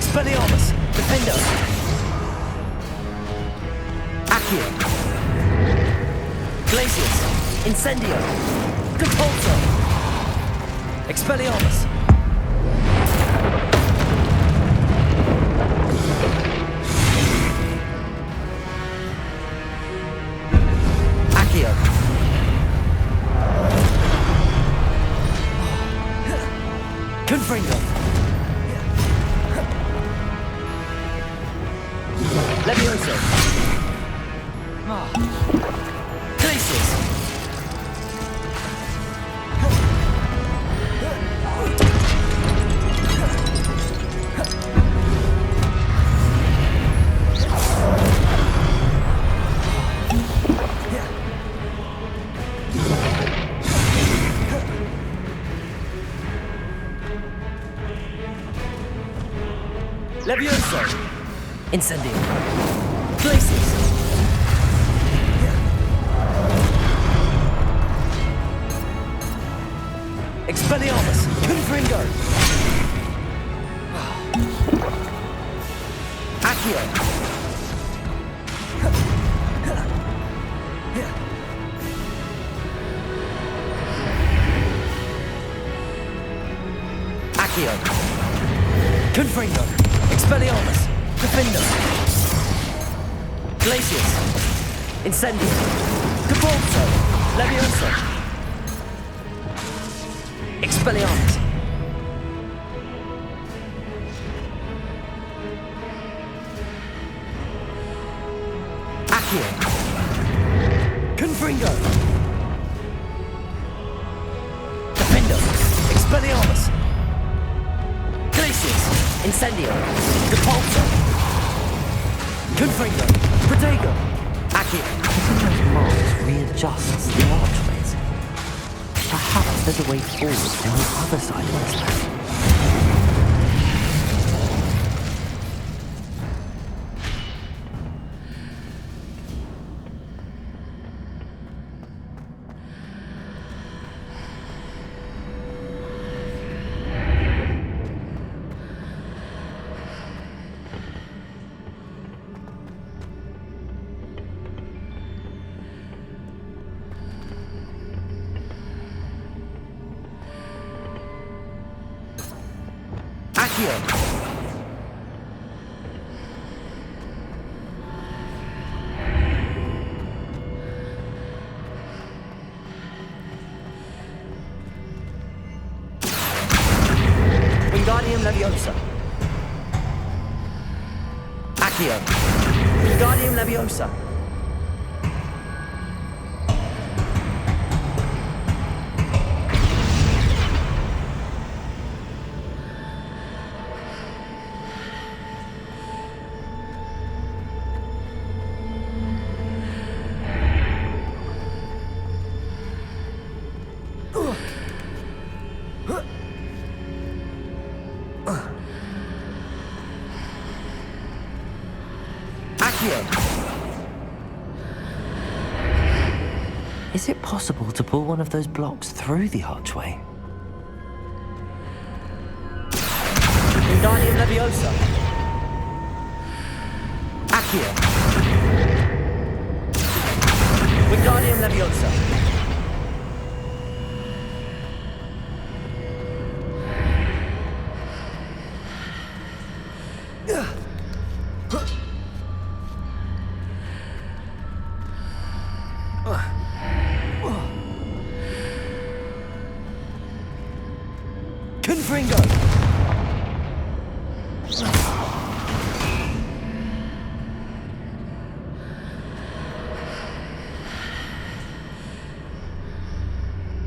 [SPEAKER 1] Expelliarmus! Defender! Accio! Glacius! Incendio! Compulso! Expelliarmus! Accio! Confringo! Levioso! Glacius! Levioso! Incendio! Glacius! Expelliarmus! Confringo! Accio! Accio! Confringo! Expelliarmus! Defender! Glacius! Incendio! Compulso! Levioso! Expelliarmus! Accio! Confringo! Defender! Expelliarmus! Glacius! Incendio! Compulso! Confringo! Protego! Accio!
[SPEAKER 7] Hitting those marks readjusts the archways. Perhaps there's a way forward on the other side of this land.
[SPEAKER 1] Accio! Wingardium Leviosa! Accio! Wingardium Leviosa!
[SPEAKER 7] Is it possible to pull one of those blocks through the archway?
[SPEAKER 1] Wingardium Leviosa! Accio! Wingardium Leviosa! Confringo!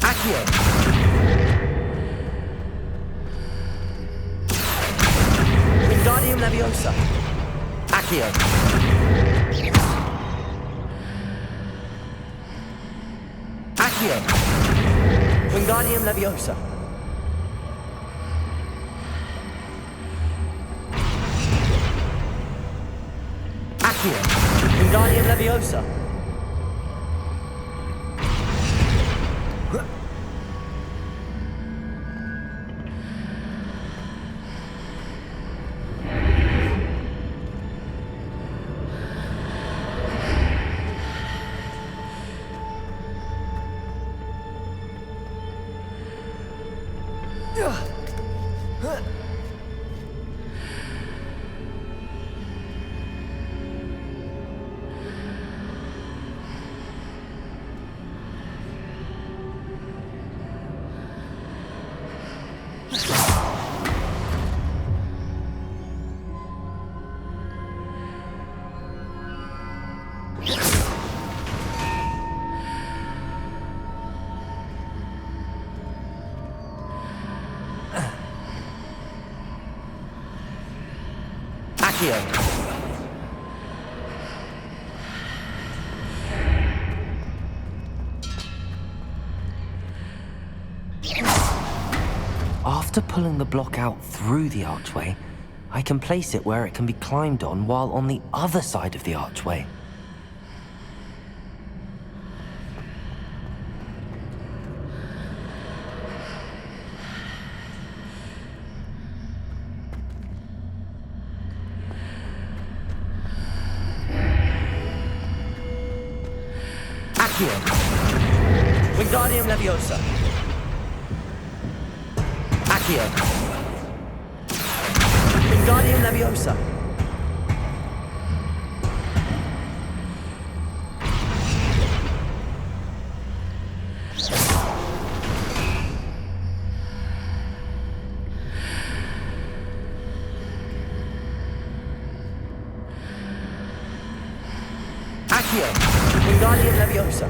[SPEAKER 1] Accio! Wingardium Leviosa! Accio! Accio! Wingardium Leviosa! Accio! Wingardium Leviosa!
[SPEAKER 7] Accio. After pulling the block out through the archway, I can place it where it can be climbed on while on the other side of the archway. Accio. Wingardium Leviosa. Accio. Wingardium Leviosa. Accio. Wingardium Leviosa.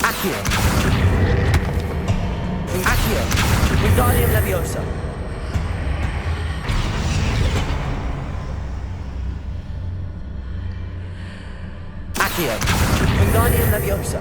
[SPEAKER 7] Accio. Accio. Wingardium Leviosa. Accio. Wingardium Leviosa.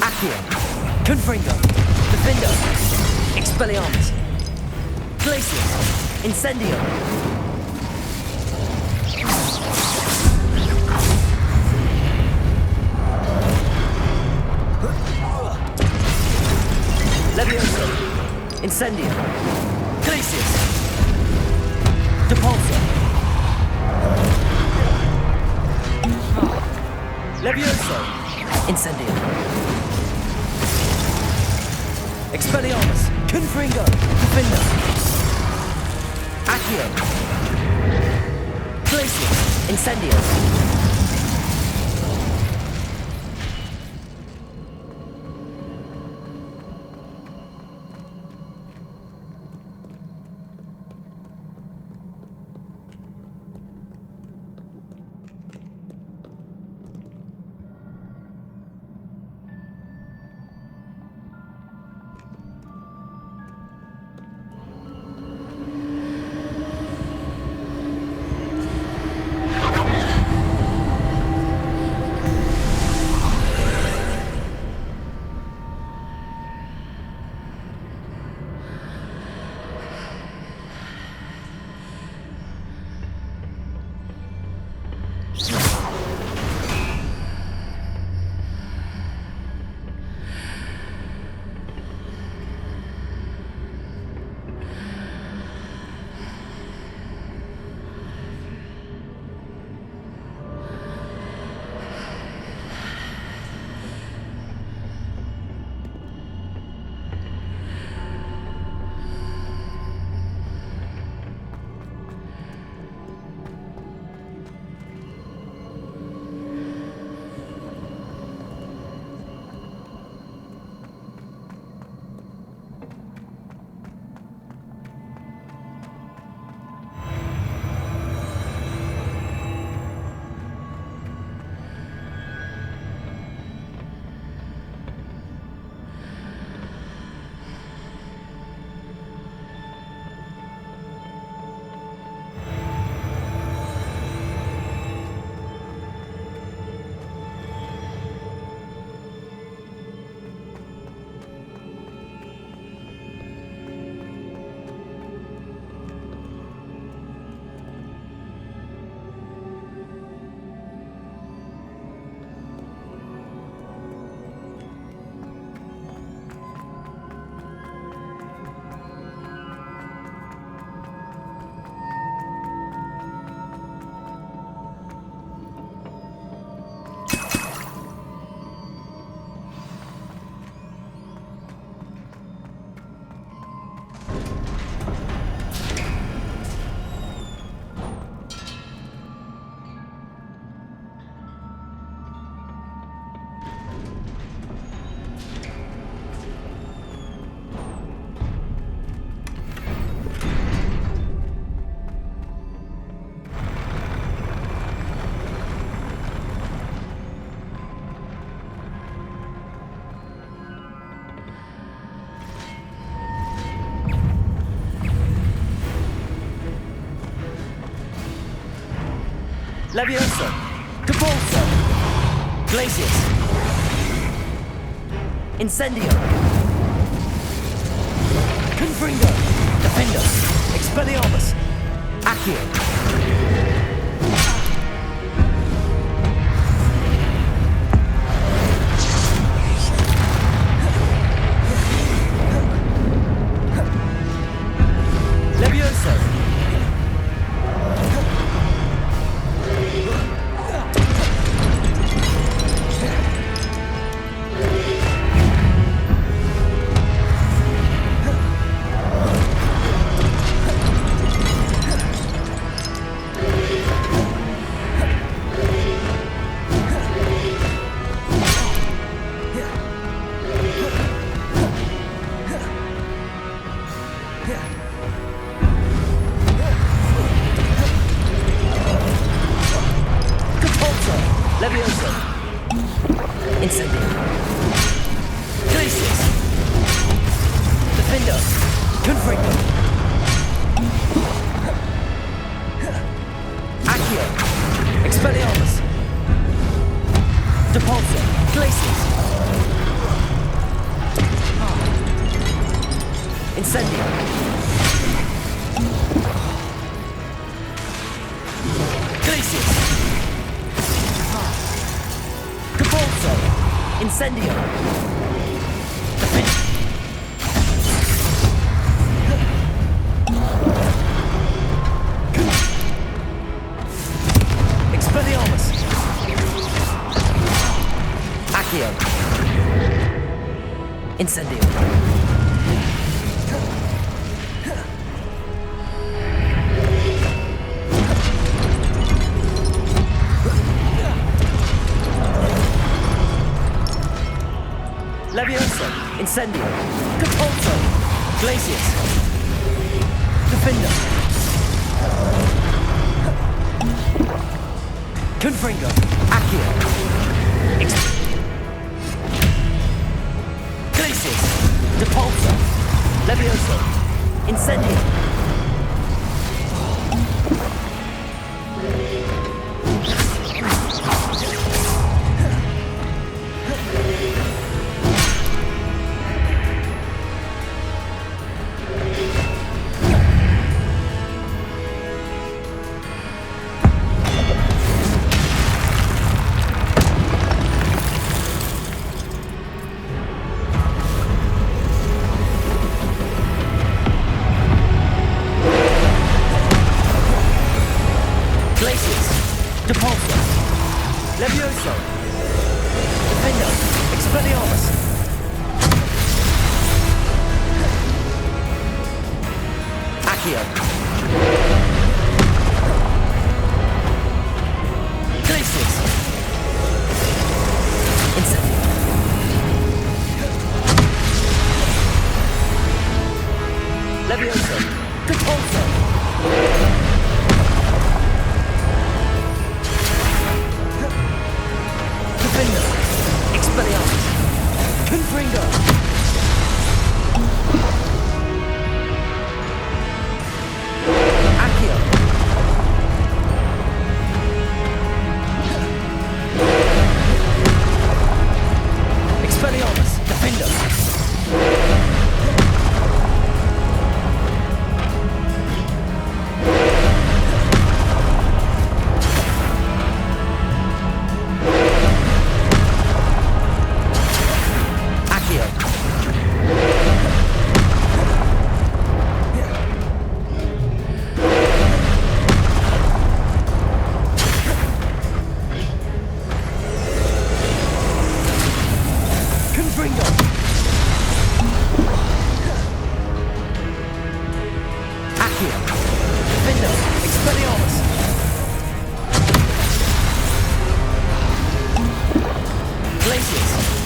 [SPEAKER 7] Accio. Confringo. Defendo. Expelliarmus. Glacius. Incendio. Levioso. Incendio. Glacius. Depulso. Levioso. Incendio. Expelliarmus. Confringo. Defendo. Accio. Glacius. Incendio.
[SPEAKER 1] Levioso! Capulso! Glacius! Incendio! Confringo! Defendo! Expelliarmus! Accio! Levioso! Levioso! Incendio! Glacius! Defendo! Confringo! Accio! Expelliarmus! Depulso! Glacius! Incendio! Glacius! Capulso! Incendio! Expelliarmus! Accio! Incendio! Levioso! Incendio! Capulso! Glacius! Defendo! Confringo! Accio! Glacius! Depulso! Levioso! Incendio! Glacius! Depulso! Levioso! Defendo! Expelliarmus! Accio! Glacius! Incendio! Levioso! Depulso! Defendo! Expelliarmus! Confringo! Accio! Expelliarmus! Defendo!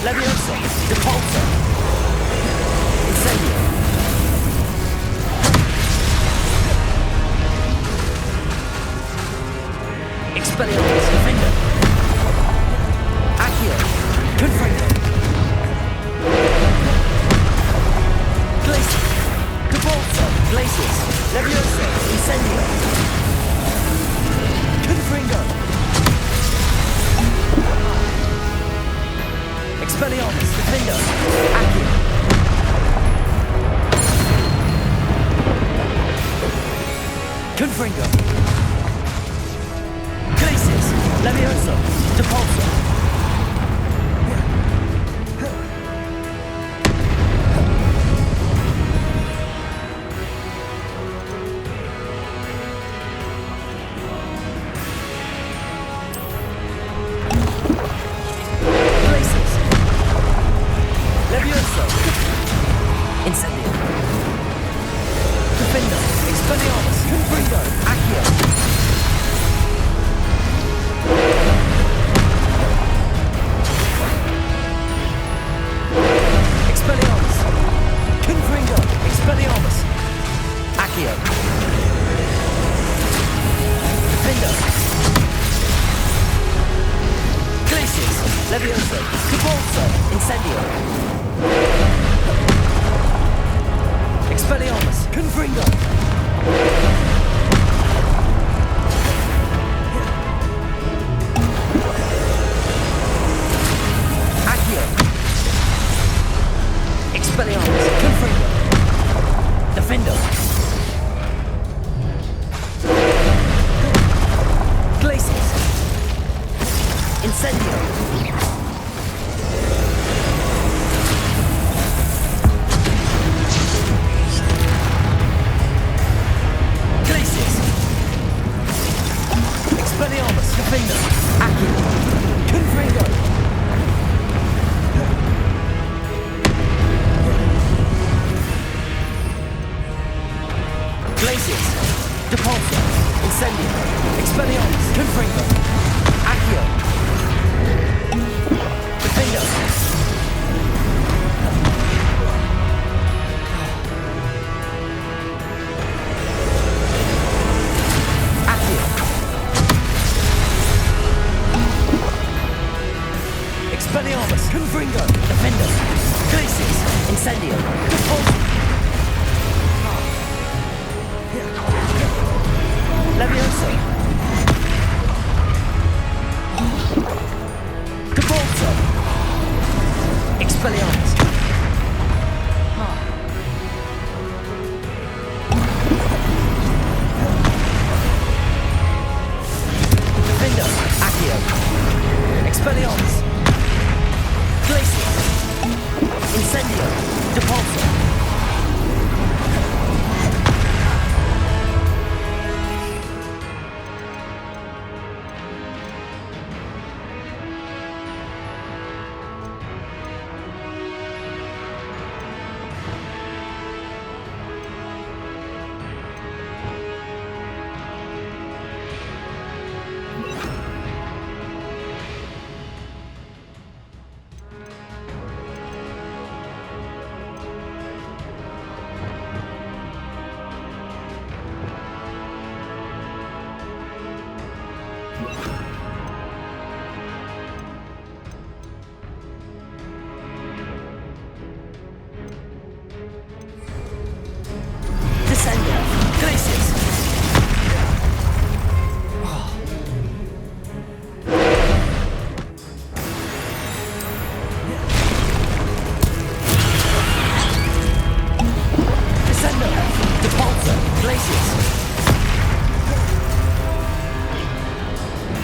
[SPEAKER 1] Levioso! Depulso! Incendio! Expelliarmus! Defendo! Accio! Confringo! Glacius! Depulso! Glacius! Levioso! Incendio! Confringo!
[SPEAKER 7] Expelliarmus, Defender, Accio. Confringo. Glacius, Levioso, Depulso. Incendio. Defender, Expelliarmus, Confringo, Accio. Expelliarmus, Confringo, Expelliarmus, Accio. Defender. Glacius, Levioso, Depulso, Incendio. Expelliarmus, Confringo. Accio. Expelliarmus, Confringo. Defender. Glacius. Incendio. Expelliarmus, Defender, Accio, Confringo. Glacius, Depulso, Incendio, Expelliarmus, Confringo, Accio, Defender. Expelliarmus, Confringo, Defender, Glacius, Incendio, Depulso. Levioso. Depulso. Expelliarmus. Defender, Accio, Expelliarmus. Glacius, Incendio, Depulso.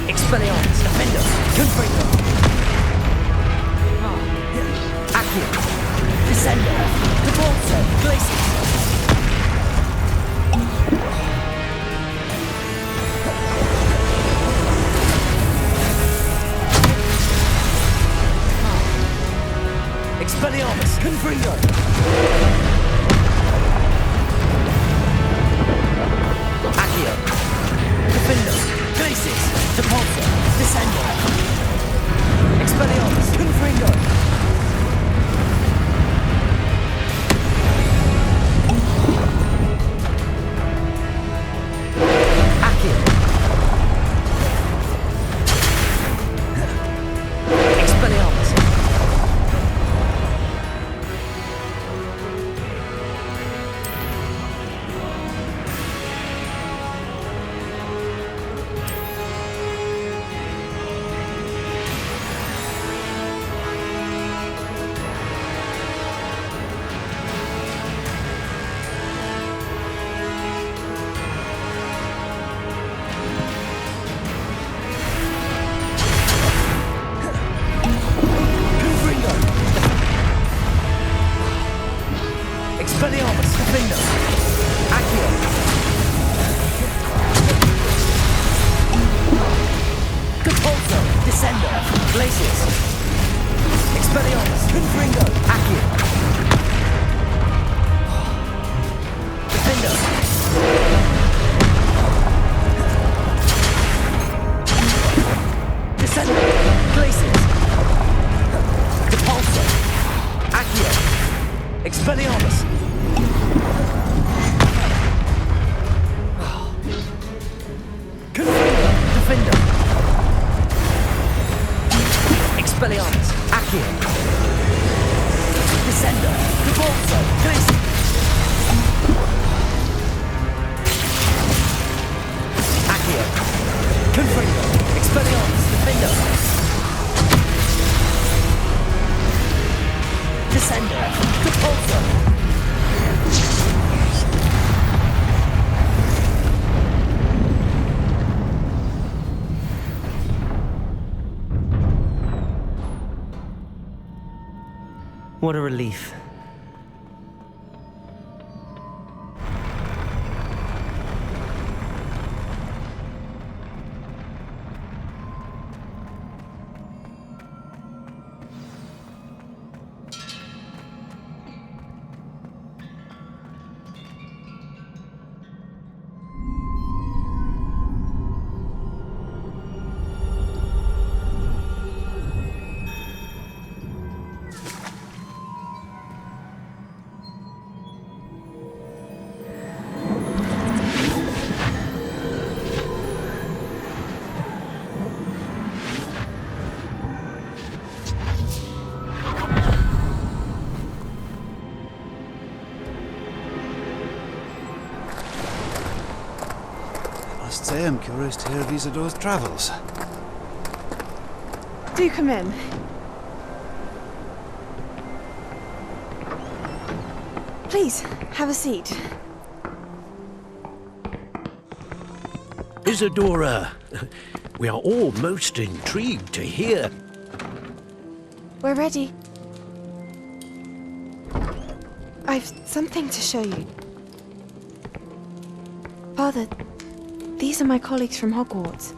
[SPEAKER 7] Expelliarmus, Defender, Confringo. Accio, Descender, Depulso, Glacius. Expelliarmus, Confringo. Accio, Defender, Glacius, Depulso, Descender. Expelliarmus, Confringo. Accio. Expelliarmus.
[SPEAKER 2] Glacius. Expelliarmus. Confringo. Accio. Defender. Descender. Glacius. Depulso. Accio. Expelliarmus. Confringo. Defender. Expelliarmus. Accio. Descender. Depulso. Glacius. Accio. Confringo. Expelliarmus. Defender. Descender. Depulso.
[SPEAKER 1] What a relief.
[SPEAKER 11] Must say I'm curious to hear of Isidore's travels.
[SPEAKER 12] Do come in. Please, have a seat.
[SPEAKER 10] Isidora, we are all most intrigued to hear.
[SPEAKER 12] We're ready. I've something to show you. Father, these are my colleagues from Hogwarts.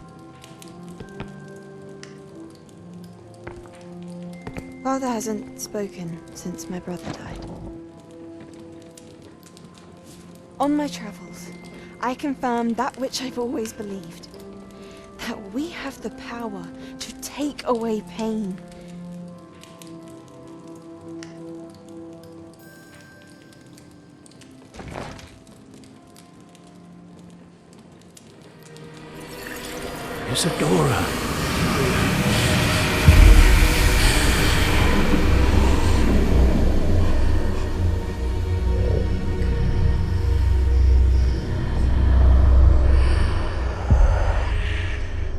[SPEAKER 12] Father hasn't spoken since my brother died. On my travels, I confirmed that which I've always believed. That we have the power to take away pain.
[SPEAKER 10] Isidora.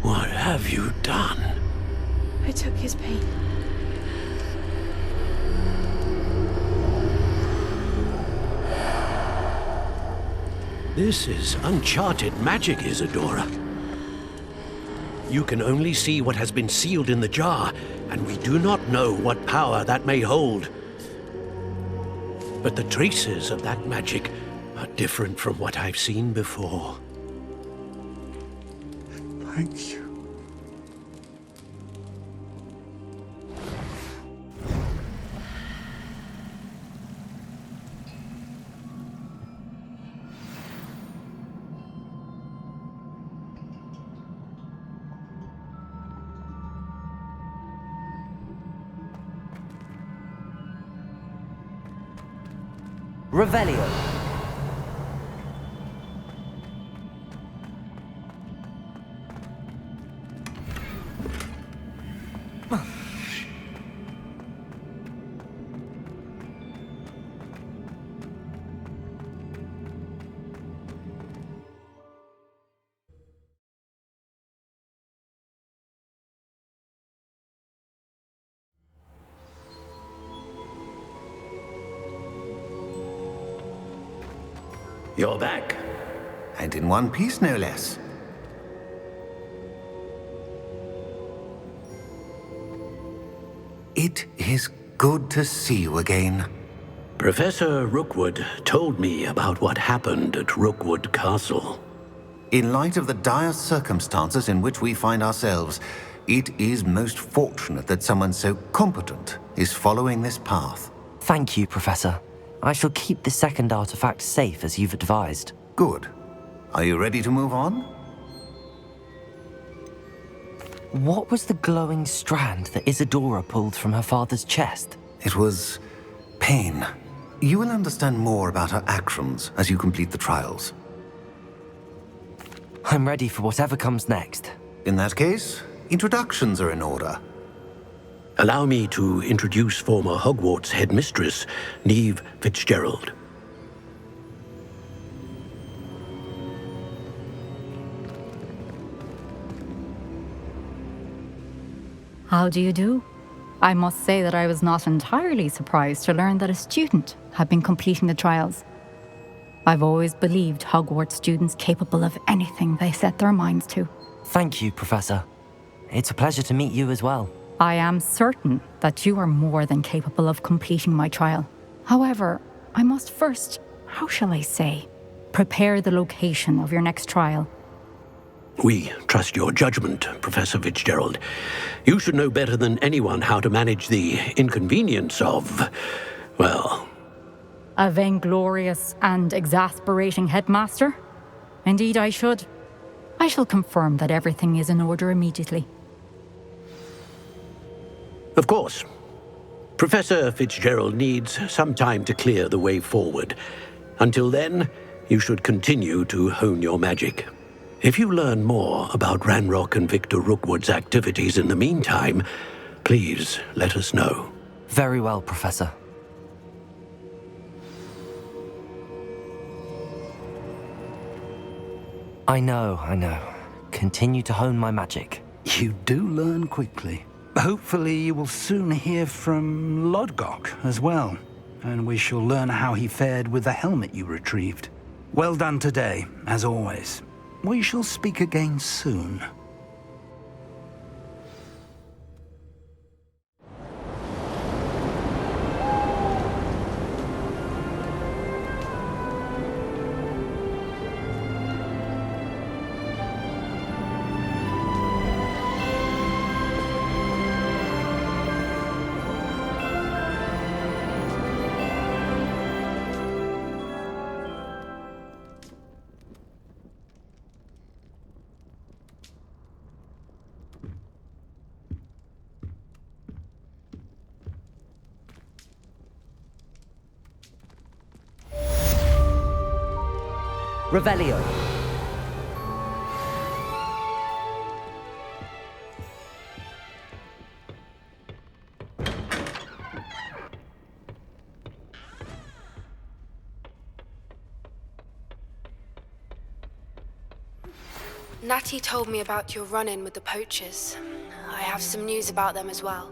[SPEAKER 10] What have you done?
[SPEAKER 12] I took his pain.
[SPEAKER 10] This is uncharted magic, Isidora. You can only see what has been sealed in the jar, and we do not know what power that may hold. But the traces of that magic are different from what I've seen before.
[SPEAKER 11] Thank you.
[SPEAKER 1] Revelio.
[SPEAKER 10] You're back.
[SPEAKER 3] And in one piece, no less. It is good to see you again.
[SPEAKER 10] Professor Rookwood told me about what happened at Rookwood Castle.
[SPEAKER 3] In light of the dire circumstances in which we find ourselves, It is most fortunate that someone so competent is following this path.
[SPEAKER 1] Thank you, Professor. I shall keep the second artifact safe as you've advised.
[SPEAKER 3] Good. Are you ready to move on?
[SPEAKER 1] What was the glowing strand that Isadora pulled from her father's chest?
[SPEAKER 3] It was pain. You will understand more about her actions as you complete the trials.
[SPEAKER 1] I'm ready for whatever comes next.
[SPEAKER 3] In that case, introductions are in order.
[SPEAKER 10] Allow me to introduce former Hogwarts headmistress, Neve Fitzgerald.
[SPEAKER 13] How do you do? I must say that I was not entirely surprised to learn that a student had been completing the trials. I've always believed Hogwarts students capable of anything they set their minds to.
[SPEAKER 1] Thank you, Professor. It's a pleasure to meet you as well.
[SPEAKER 13] I am certain that you are more than capable of completing my trial. However, I must first, how shall I say, prepare the location of your next trial.
[SPEAKER 10] We trust your judgment, Professor Fitzgerald. You should know better than anyone how to manage the inconvenience of, well...
[SPEAKER 13] A vainglorious and exasperating headmaster? Indeed I should. I shall confirm that everything is in order immediately.
[SPEAKER 10] Of course. Professor Fitzgerald needs some time to clear the way forward. Until then, you should continue to hone your magic. If you learn more about Ranrock and Victor Rookwood's activities in the meantime, please let us know.
[SPEAKER 1] Very well, Professor. I know. Continue to hone my magic.
[SPEAKER 8] You do learn quickly. Hopefully you will soon hear from Lodgok as well, and we shall learn how he fared with the helmet you retrieved. Well done today, as always. We shall speak again soon.
[SPEAKER 1] Revelio.
[SPEAKER 14] Natty told me about your run-in with the poachers. I have some news about them as well.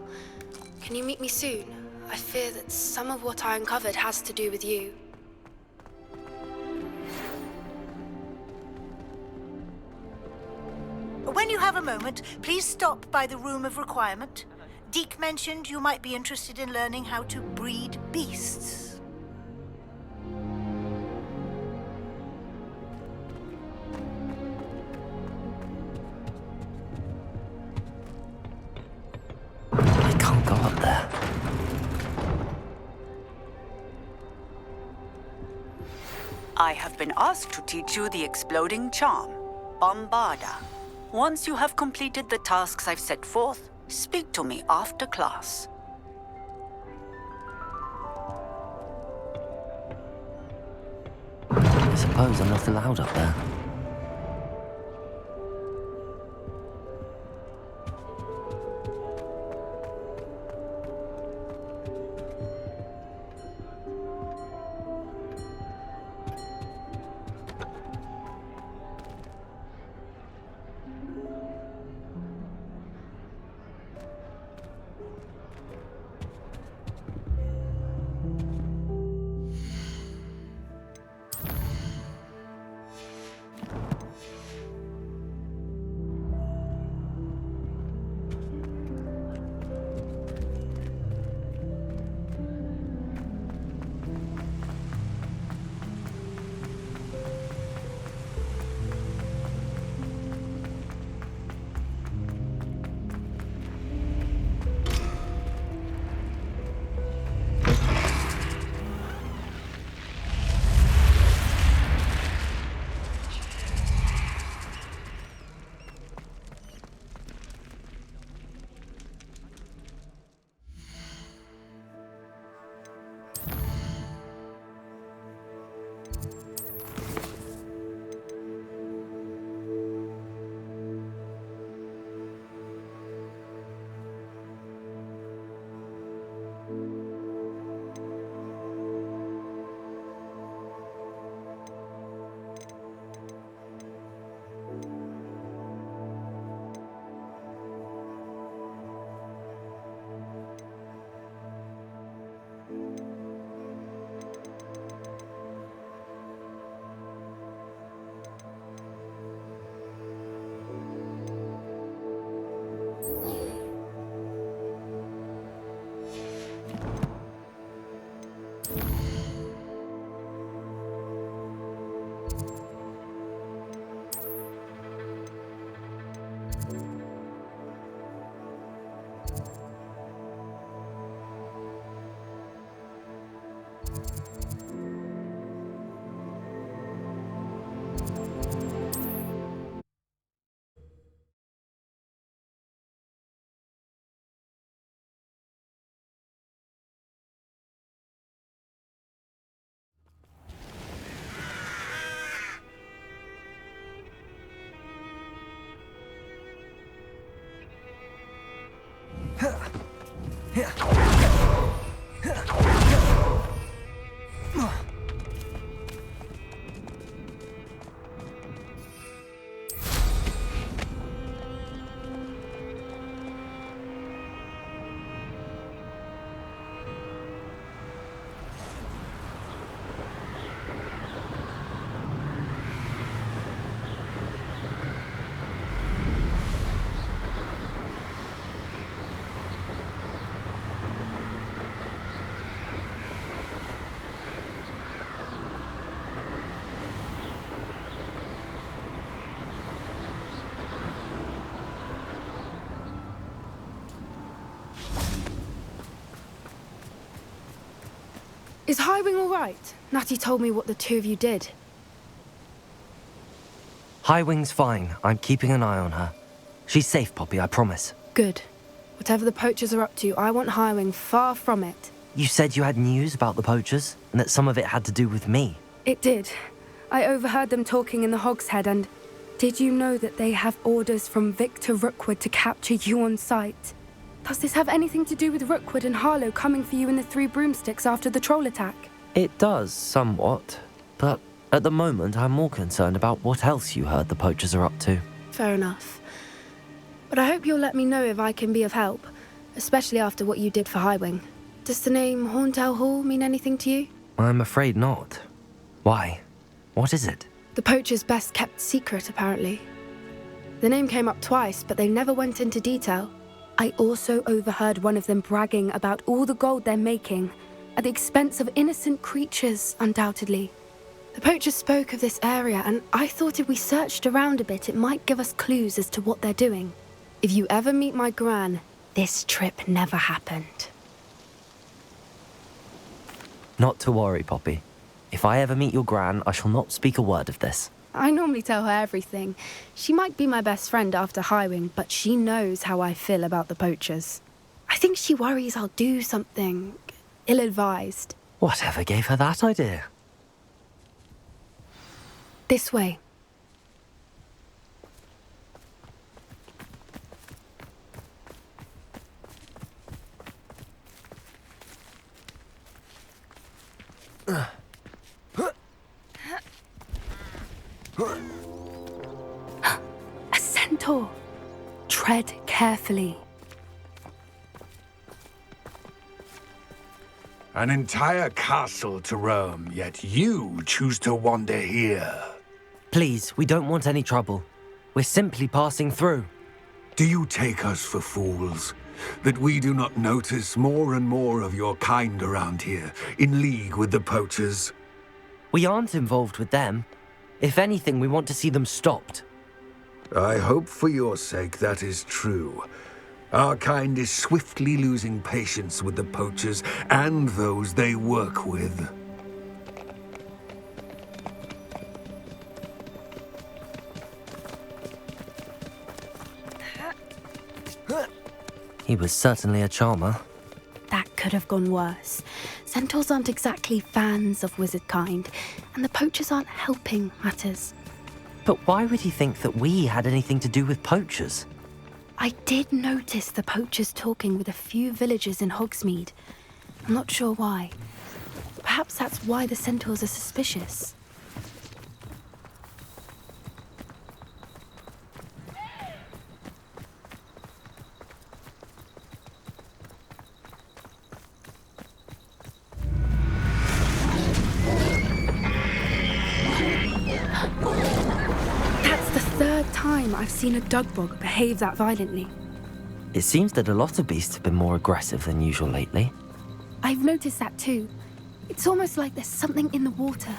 [SPEAKER 14] Can you meet me soon? I fear that some of what I uncovered has to do with you.
[SPEAKER 15] When you have a moment, please stop by the Room of Requirement. Deke mentioned you might be interested in learning how to breed beasts.
[SPEAKER 1] I can't go up there.
[SPEAKER 16] I have been asked to teach you the exploding charm, Bombarda. Once you have completed the tasks I've set forth, speak to me after class.
[SPEAKER 1] I suppose I'm not allowed up there.
[SPEAKER 14] Is Highwing all right? Natty told me what the two of you did.
[SPEAKER 1] Highwing's fine. I'm keeping an eye on her. She's safe, Poppy, I promise.
[SPEAKER 14] Good. Whatever the poachers are up to, I want Highwing far from it.
[SPEAKER 1] You said you had news about the poachers, and that some of it had to do with me.
[SPEAKER 14] It did. I overheard them talking in the Hogshead, and did you know that they have orders from Victor Rookwood to capture you on sight? Does this have anything to do with Rookwood and Harlow coming for you in the Three Broomsticks after the troll attack?
[SPEAKER 1] It does, somewhat. But at the moment, I'm more concerned about what else you heard the poachers are up to.
[SPEAKER 14] Fair enough. But I hope you'll let me know if I can be of help, especially after what you did for Highwing. Does the name Horndale Hall mean anything to you?
[SPEAKER 1] I'm afraid not. Why? What is it?
[SPEAKER 14] The poachers' best kept secret, apparently. The name came up twice, but they never went into detail. I also overheard one of them bragging about all the gold they're making, at the expense of innocent creatures, undoubtedly. The poachers spoke of this area, and I thought if we searched around a bit, it might give us clues as to what they're doing. If you ever meet my gran, this trip never happened.
[SPEAKER 1] Not to worry, Poppy. If I ever meet your gran, I shall not speak a word of this.
[SPEAKER 14] I normally tell her everything. She might be my best friend after Highwing, but she knows how I feel about the poachers. I think she worries I'll do something ill-advised.
[SPEAKER 1] Whatever gave her that idea?
[SPEAKER 14] This way. A centaur. Tread carefully.
[SPEAKER 8] An entire castle to roam, yet you choose to wander here.
[SPEAKER 1] Please, we don't want any trouble. We're simply passing through.
[SPEAKER 8] Do you take us for fools? That we do not notice more and more of your kind around here, in league with the poachers?
[SPEAKER 1] We aren't involved with them. If anything, we want to see them stopped.
[SPEAKER 8] I hope for your sake that is true. Our kind is swiftly losing patience with the poachers and those they work with.
[SPEAKER 1] He was certainly a charmer.
[SPEAKER 14] That could have gone worse. Centaurs aren't exactly fans of wizard kind, and the poachers aren't helping matters.
[SPEAKER 1] But why would he think that we had anything to do with poachers?
[SPEAKER 14] I did notice the poachers talking with a few villagers in Hogsmeade. I'm not sure why. Perhaps that's why the centaurs are suspicious. I've seen a dugbog behave that violently.
[SPEAKER 1] It seems that a lot of beasts have been more aggressive than usual lately.
[SPEAKER 14] I've noticed that too. It's almost like there's something in the water.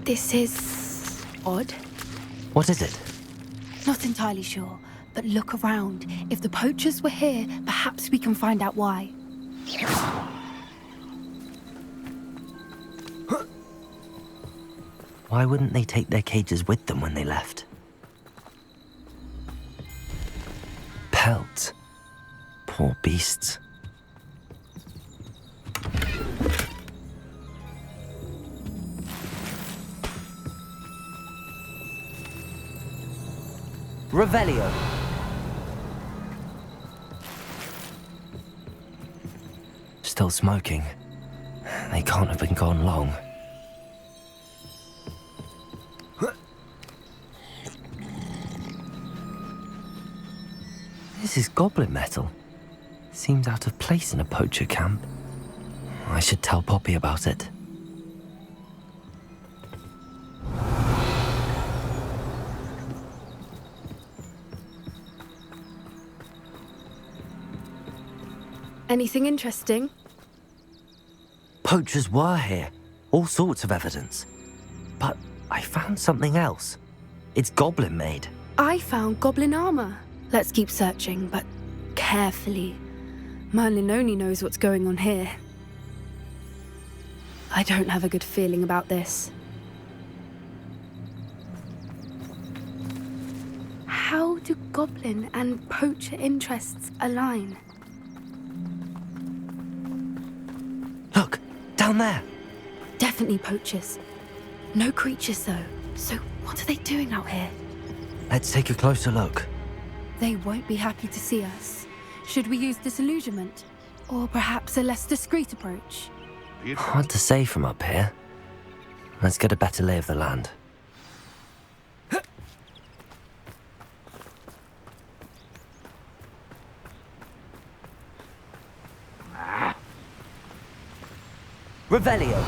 [SPEAKER 14] This is odd.
[SPEAKER 1] What is it?
[SPEAKER 14] Not entirely sure, but look around. If the poachers were here, perhaps we can find out why.
[SPEAKER 1] Why wouldn't they take their cages with them when they left? Pelts. Poor beasts. Revelio. Still smoking. They can't have been gone long. This is goblin metal. Seems out of place in a poacher camp. I should tell Poppy about it.
[SPEAKER 14] Anything interesting?
[SPEAKER 1] Poachers were here. All sorts of evidence. But I found something else. It's goblin made.
[SPEAKER 14] I found goblin armor. Let's keep searching, but carefully. Merlin only knows what's going on here. I don't have a good feeling about this. How do goblin and poacher interests align?
[SPEAKER 1] Look, down there.
[SPEAKER 14] Definitely poachers. No creatures, though. So what are they doing out here?
[SPEAKER 1] Let's take a closer look.
[SPEAKER 14] They won't be happy to see us. Should we use disillusionment? Or perhaps a less discreet approach?
[SPEAKER 1] Hard to say from up here. Let's get a better lay of the land. Revelio.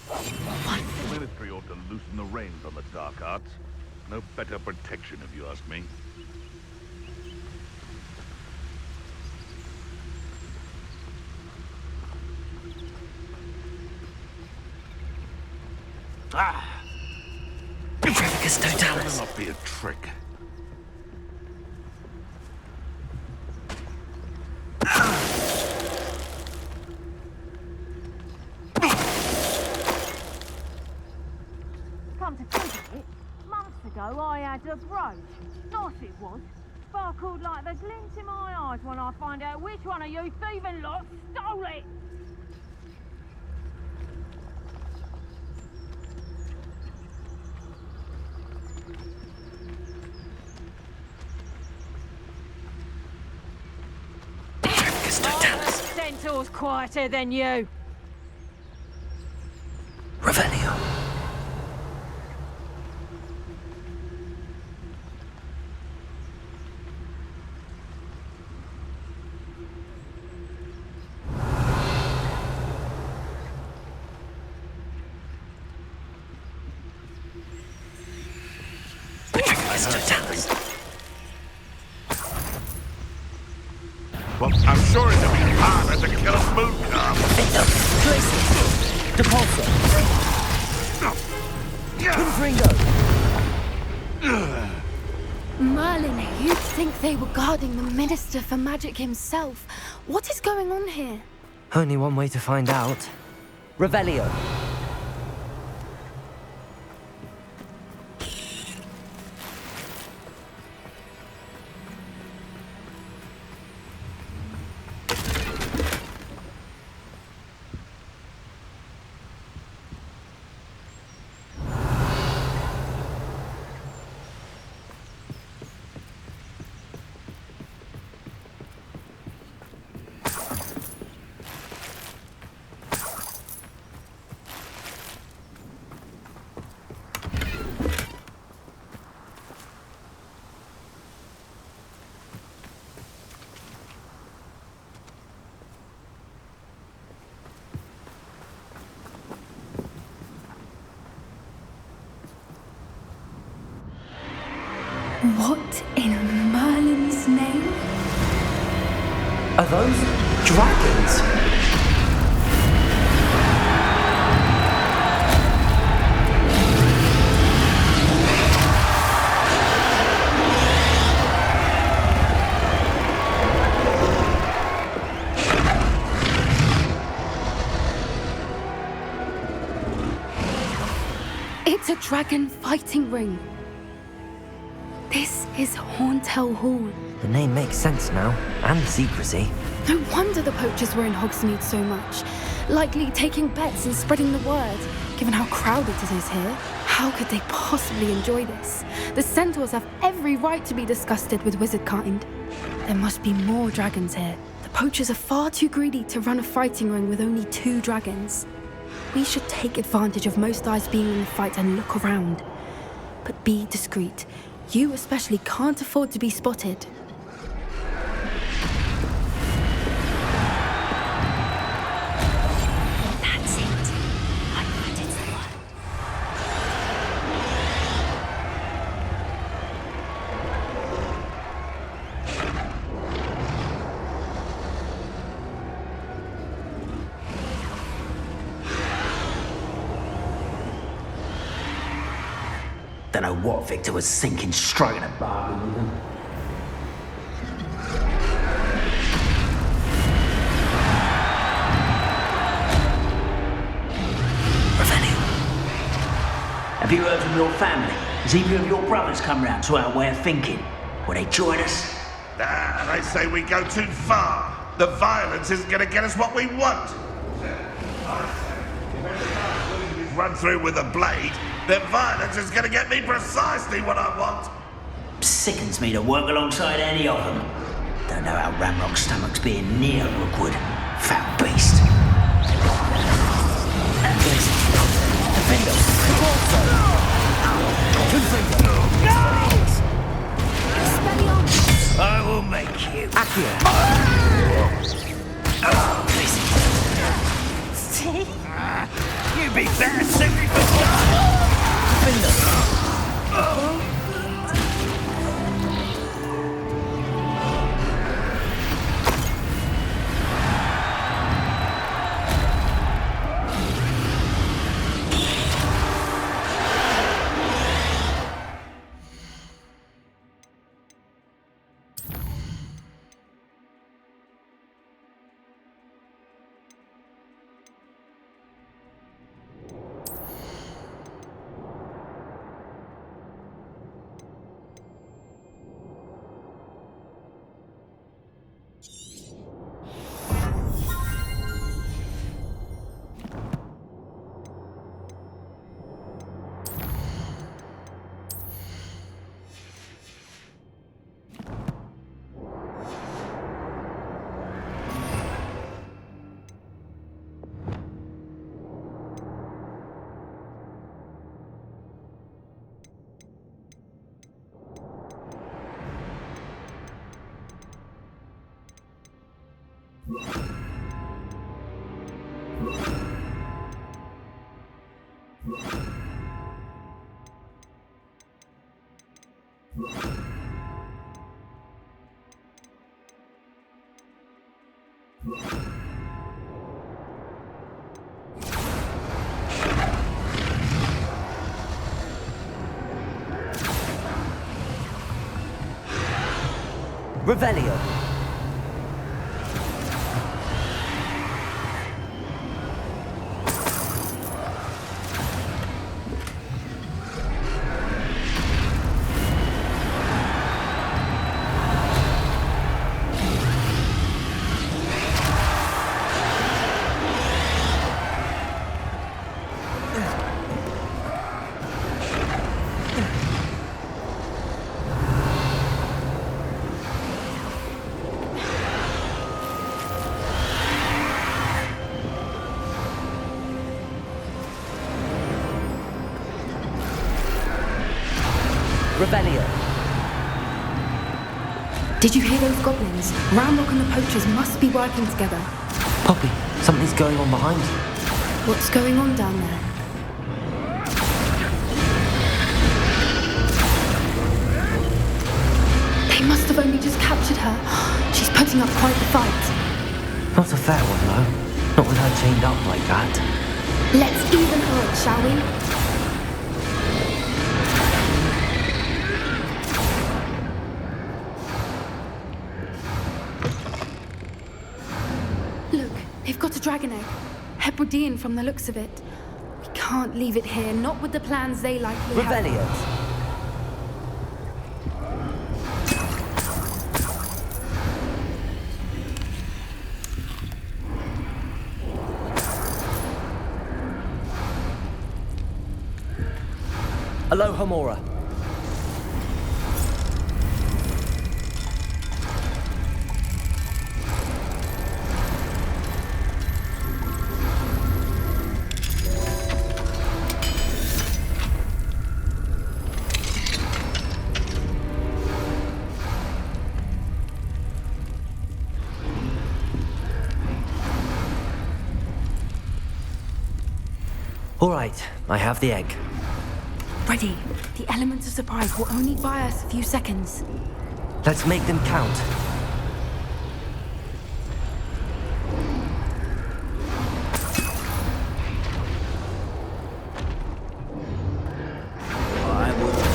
[SPEAKER 6] The Ministry ought to loosen the reins on the dark arts. No better protection, if you ask me. Ah!
[SPEAKER 1] Trevicus Totalis.
[SPEAKER 6] That'll not be a trick.
[SPEAKER 17] Come to think of it, months ago I had a brooch. Nice it was. Sparkled like the glint in my eyes when I find out which one of you thieving lot stole it. Centaur's quieter than you.
[SPEAKER 1] Revelio.
[SPEAKER 6] Well, I'm sure it's a bit harder to kill a spoon calf.
[SPEAKER 1] Depulso. Confringo.
[SPEAKER 14] Merlin, you'd think they were guarding the Minister for Magic himself. What is going on here?
[SPEAKER 1] Only one way to find out. Revelio.
[SPEAKER 14] What in Merlin's name?
[SPEAKER 1] Are those dragons?
[SPEAKER 14] It's a dragon fighting ring. This is Horntail Hall.
[SPEAKER 1] The name makes sense now, and the secrecy.
[SPEAKER 14] No wonder the poachers were in Hogsmeade so much. Likely taking bets and spreading the word, given how crowded it is here. How could they possibly enjoy this? The centaurs have every right to be disgusted with wizard kind. There must be more dragons here. The poachers are far too greedy to run a fighting ring with only 2 dragons. We should take advantage of most eyes being in the fight and look around. But be discreet. You especially can't afford to be spotted.
[SPEAKER 17] That's it. I put it to work.
[SPEAKER 2] Don't know what Victor was thinking, striking a bargain with them. Have you heard from your family? Has either of your brothers come round to our way of thinking? Will they join us?
[SPEAKER 6] Nah, they say we go too far. The violence isn't going to get us what we want. Run through with a blade, then violence is going to get me precisely what I want.
[SPEAKER 2] Sickens me to work alongside any of them. Don't know how Ramrock's stomach's being near Rookwood. Foul beast.
[SPEAKER 6] I will make you.
[SPEAKER 2] See?
[SPEAKER 6] You'd be better suited for
[SPEAKER 1] Revelio. Revelio.
[SPEAKER 14] Did you hear those goblins? Ramrock and the poachers must be working together.
[SPEAKER 1] Poppy, something's going on behind you.
[SPEAKER 14] What's going on down there? They must have only just captured her. She's putting up quite the fight.
[SPEAKER 1] Not a fair one, though. Not with her chained up like that.
[SPEAKER 14] Let's even her up, shall we? They've got a dragon egg. Hebridean from the looks of it. We can't leave it here, not with the plans they likely have.
[SPEAKER 1] Revelio. Aloha Mora. All right, I have the egg.
[SPEAKER 14] Ready. The elements of surprise will only buy us a few seconds.
[SPEAKER 1] Let's make them count.
[SPEAKER 2] I would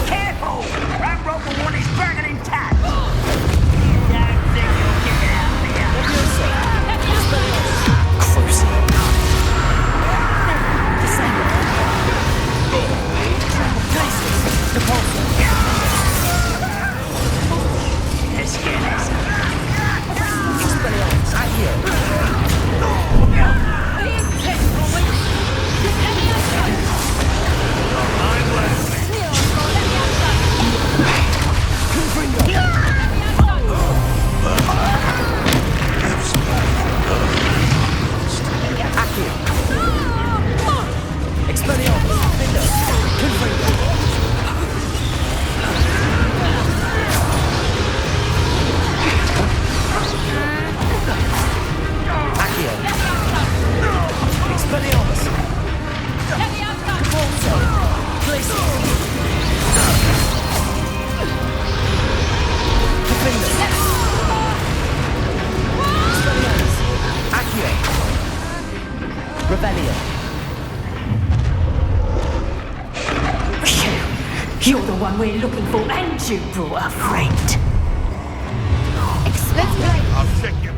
[SPEAKER 17] You're the one we're looking for, and you brought a friend.
[SPEAKER 14] Let's play.
[SPEAKER 6] I'll check you.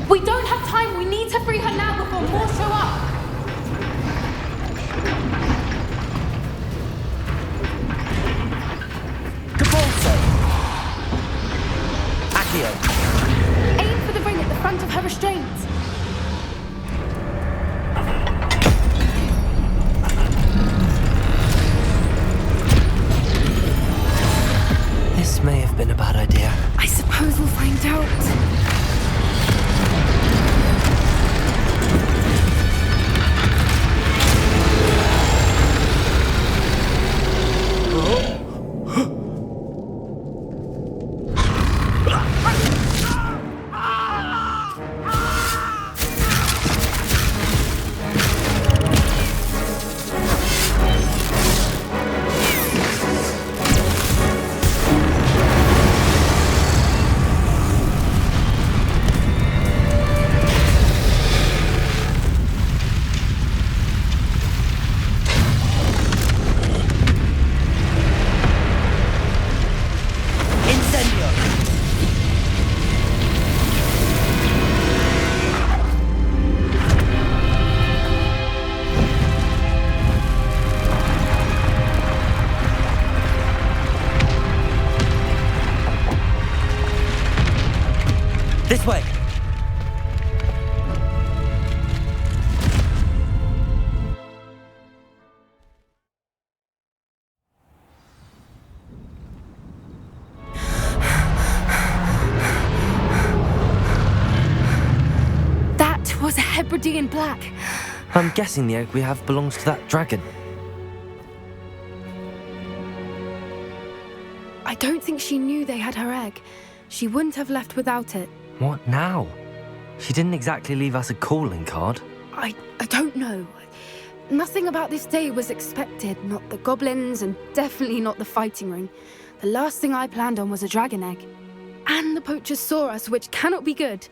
[SPEAKER 14] We don't have time. We need to free her now before more show up. Aim for the ring at the front of her restraints.
[SPEAKER 1] This may have been a bad idea.
[SPEAKER 14] I suppose we'll find out.
[SPEAKER 1] This way!
[SPEAKER 14] That was a Hebridean black.
[SPEAKER 1] I'm guessing the egg we have belongs to that dragon.
[SPEAKER 14] I don't think she knew they had her egg. She wouldn't have left without it.
[SPEAKER 1] What now? She didn't exactly leave us a calling card.
[SPEAKER 14] I don't know. Nothing about this day was expected. Not the goblins, and definitely not the fighting ring. The last thing I planned on was a dragon egg. And the poachers saw us, which cannot be good.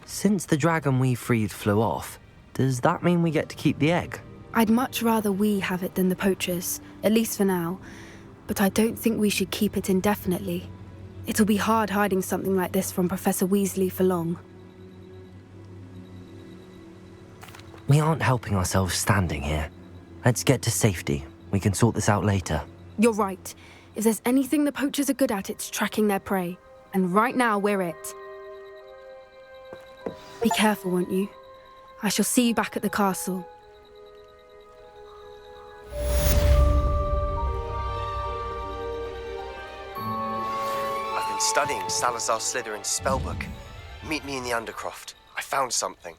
[SPEAKER 1] Since the dragon we freed flew off, Does that mean we get to keep the egg?
[SPEAKER 14] I'd much rather we have it than the poachers, at least for now. But I don't think we should keep it indefinitely. It'll be hard hiding something like this from Professor Weasley for long.
[SPEAKER 1] We aren't helping ourselves standing here. Let's get to safety. We can sort this out later.
[SPEAKER 14] You're right. If there's anything the poachers are good at, it's tracking their prey. And right now, we're it. Be careful, won't you? I shall see you back at the castle.
[SPEAKER 18] I've been studying Salazar Slytherin's spellbook. Meet me in the Undercroft. I found something.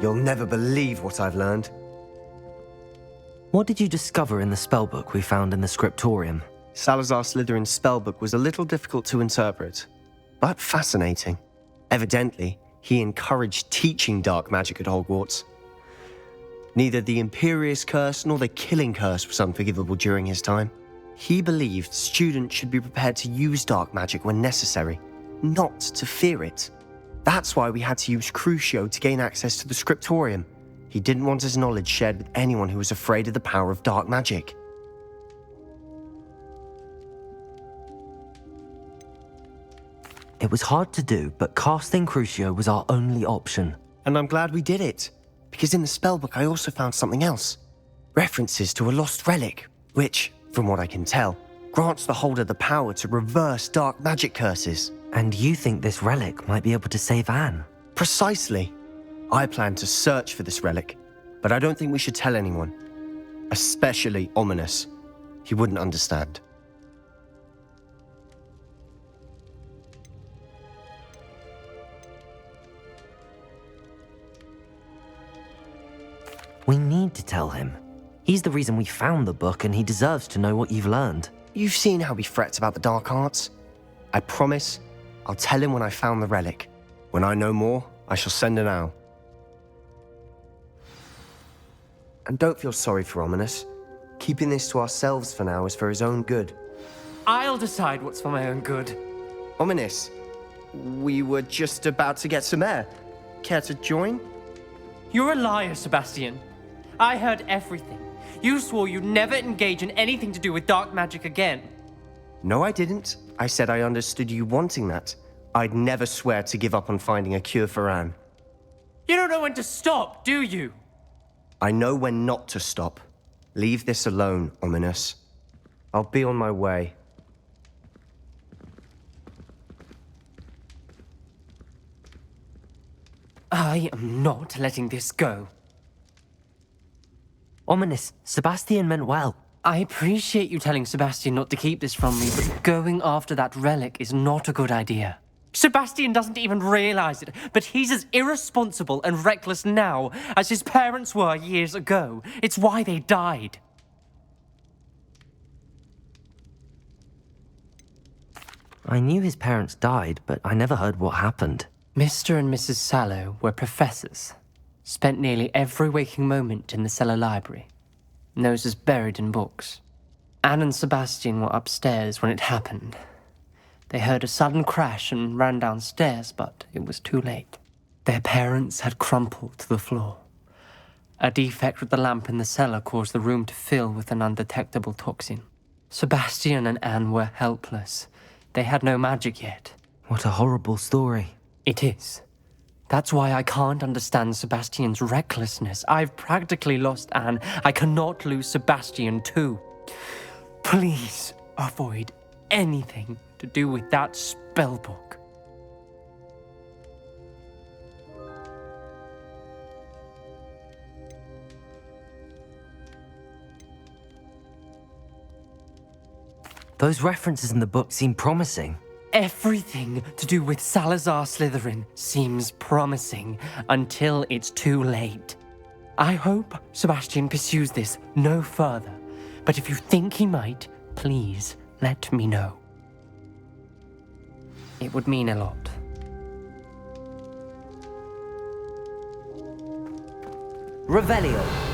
[SPEAKER 18] You'll never believe what I've learned.
[SPEAKER 1] What did you discover in the spellbook we found in the scriptorium?
[SPEAKER 18] Salazar Slytherin's spellbook was a little difficult to interpret, but fascinating. Evidently, he encouraged teaching dark magic at Hogwarts. Neither the Imperious Curse nor the Killing Curse was unforgivable during his time. He believed students should be prepared to use dark magic when necessary, not to fear it. That's why we had to use Crucio to gain access to the scriptorium. He didn't want his knowledge shared with anyone who was afraid of the power of dark magic.
[SPEAKER 1] It was hard to do, but casting Crucio was our only option.
[SPEAKER 18] And I'm glad we did it, because in the spellbook I also found something else. References to a lost relic, which, from what I can tell, grants the holder the power to reverse dark magic curses.
[SPEAKER 1] And you think this relic might be able to save Anne?
[SPEAKER 18] Precisely. I plan to search for this relic, but I don't think we should tell anyone. Especially Ominous. He wouldn't understand.
[SPEAKER 1] We need to tell him. He's the reason we found the book, and he deserves to know what you've learned.
[SPEAKER 18] You've seen how he frets about the dark arts. I promise I'll tell him when I found the relic. When I know more, I shall send an owl. And don't feel sorry for Ominous. Keeping this to ourselves for now is for his own good.
[SPEAKER 19] I'll decide what's for my own good.
[SPEAKER 18] Ominous, we were just about to get some air. Care to join?
[SPEAKER 19] You're a liar, Sebastian. I heard everything. You swore you'd never engage in anything to do with dark magic again.
[SPEAKER 18] No, I didn't. I said I understood you wanting that. I'd never swear to give up on finding a cure for Anne.
[SPEAKER 19] You don't know when to stop, do you?
[SPEAKER 18] I know when not to stop. Leave this alone, Ominous. I'll be on my way.
[SPEAKER 19] I am not letting this go.
[SPEAKER 1] Ominous, Sebastian meant well.
[SPEAKER 19] I appreciate you telling Sebastian not to keep this from me, but going after that relic is not a good idea. Sebastian doesn't even realize it, but he's as irresponsible and reckless now as his parents were years ago. It's why they died.
[SPEAKER 1] I knew his parents died, but I never heard what happened.
[SPEAKER 19] Mr. and Mrs. Sallow were professors. Spent nearly every waking moment in the cellar library. Nose is buried in books. Anne and Sebastian were upstairs when it happened. They heard a sudden crash and ran downstairs, but it was too late. Their parents had crumpled to the floor. A defect with the lamp in the cellar caused the room to fill with an undetectable toxin. Sebastian and Anne were helpless. They had no magic yet.
[SPEAKER 1] What a horrible story.
[SPEAKER 19] It is. That's why I can't understand Sebastian's recklessness. I've practically lost Anne. I cannot lose Sebastian too. Please avoid anything to do with that spellbook.
[SPEAKER 1] Those references in the book seem promising.
[SPEAKER 19] Everything to do with Salazar Slytherin seems promising until it's too late. I hope Sebastian pursues this no further, but if you think he might, please let me know. It would mean a lot.
[SPEAKER 1] Revelio.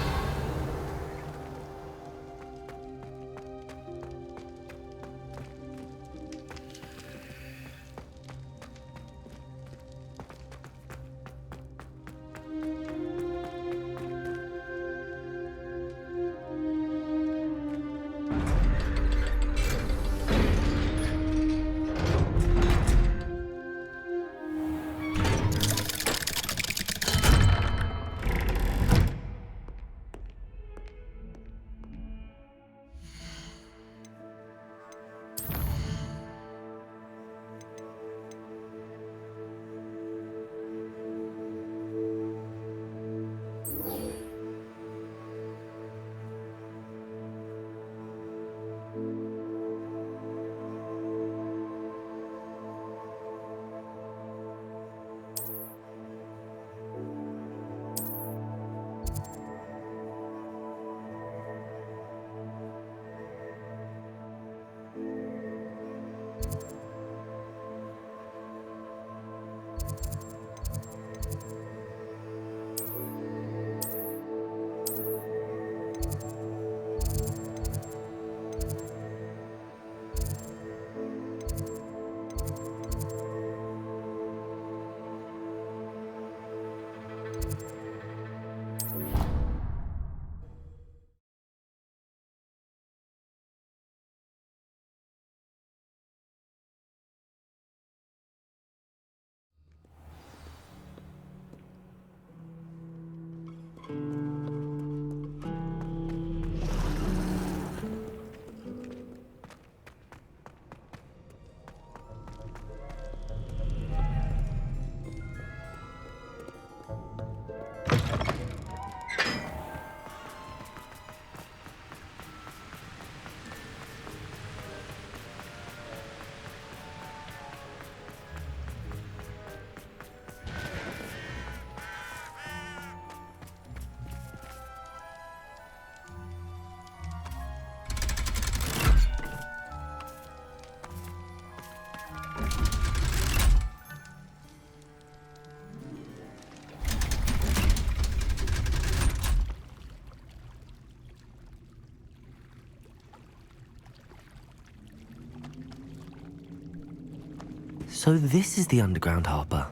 [SPEAKER 1] So this is the underground harbour.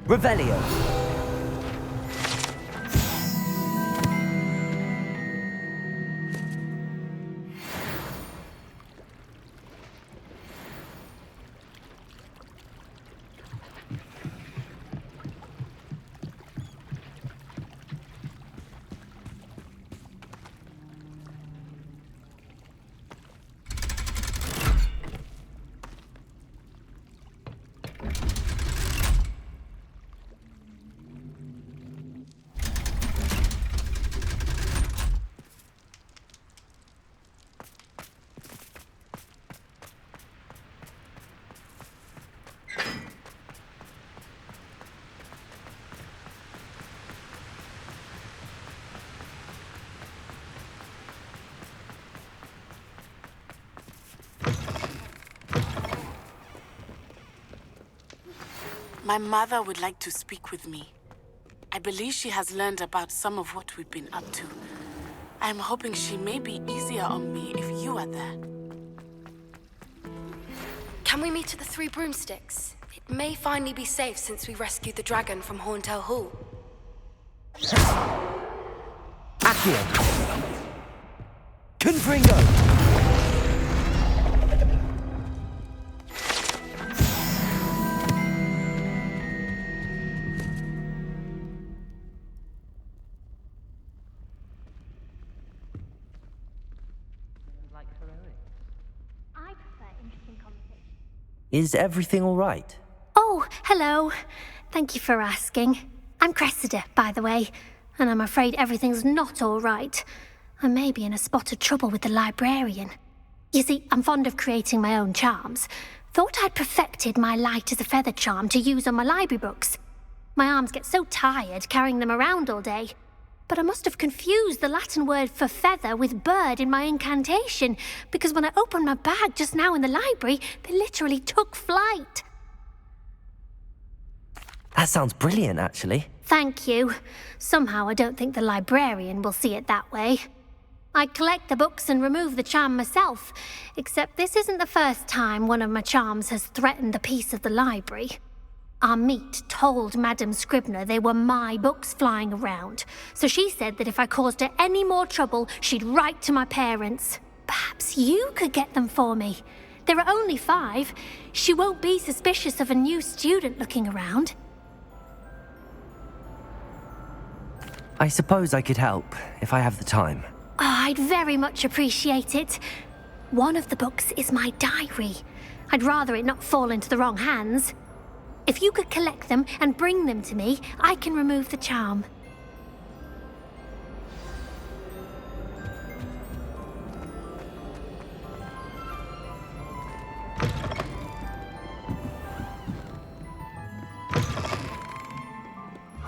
[SPEAKER 1] Revelio.
[SPEAKER 20] My mother would like to speak with me. I believe she has learned about some of what we've been up to. I'm hoping she may be easier on me if you are there.
[SPEAKER 14] Can we meet at the Three Broomsticks? It may finally be safe since we rescued the dragon from Horntail Hall.
[SPEAKER 1] Accio. Confringo. Is everything all right?
[SPEAKER 21] Oh, hello. Thank you for asking. I'm Cressida, by the way, and I'm afraid everything's not all right. I may be in a spot of trouble with the librarian. You see, I'm fond of creating my own charms. Thought I'd perfected my light as a feather charm to use on my library books. My arms get so tired carrying them around all day. But I must have confused the Latin word for feather with bird in my incantation, because when I opened my bag just now in the library, they literally took flight.
[SPEAKER 1] That sounds brilliant, actually.
[SPEAKER 21] Thank you. Somehow I don't think the librarian will see it that way. I collect the books and remove the charm myself, except this isn't the first time one of my charms has threatened the peace of the library. Our meet told Madame Scribner they were my books flying around, so she said that if I caused her any more trouble, she'd write to my parents. Perhaps you could get them for me. There are only 5. She won't be suspicious of a new student looking around.
[SPEAKER 1] I suppose I could help, if I have the time.
[SPEAKER 21] Oh, I'd very much appreciate it. One of the books is my diary. I'd rather it not fall into the wrong hands. If you could collect them and bring them to me, I can remove the charm.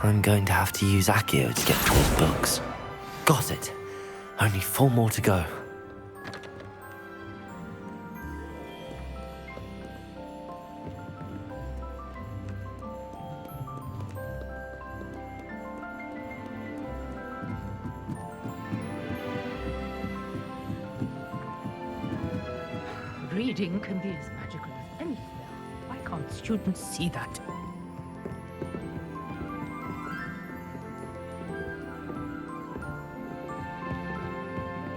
[SPEAKER 1] I'm going to have to use Accio to get to those books. Got it. Only 4 more to go.
[SPEAKER 17] Reading can be as magical as any spell. Why can't students see that?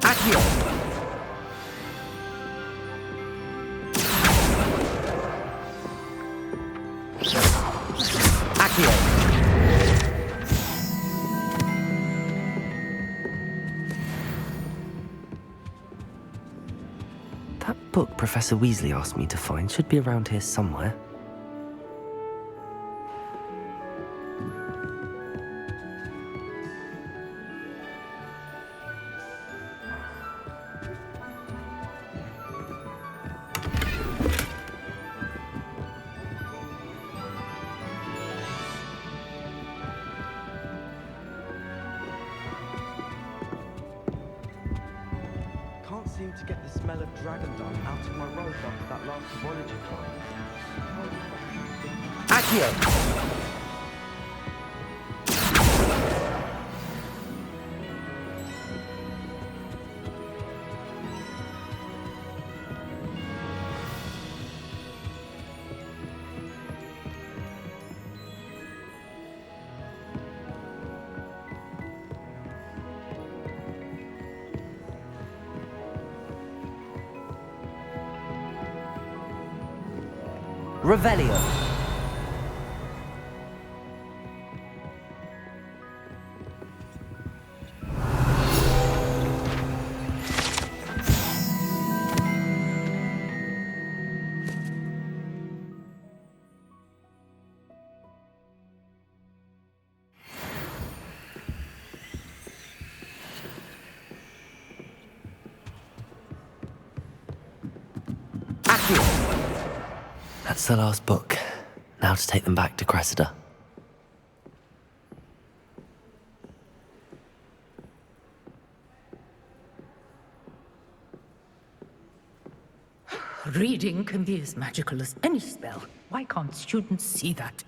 [SPEAKER 1] Accio! Accio! That book Professor Weasley asked me to find should be around here somewhere.
[SPEAKER 22] Can't seem to get the smell of dragon dung out of my robe after that last Voyager class.
[SPEAKER 1] Accio! Revelio. That's the last book. Now to take them back to Cressida.
[SPEAKER 4] Reading can be as magical as any spell. Why can't students see that?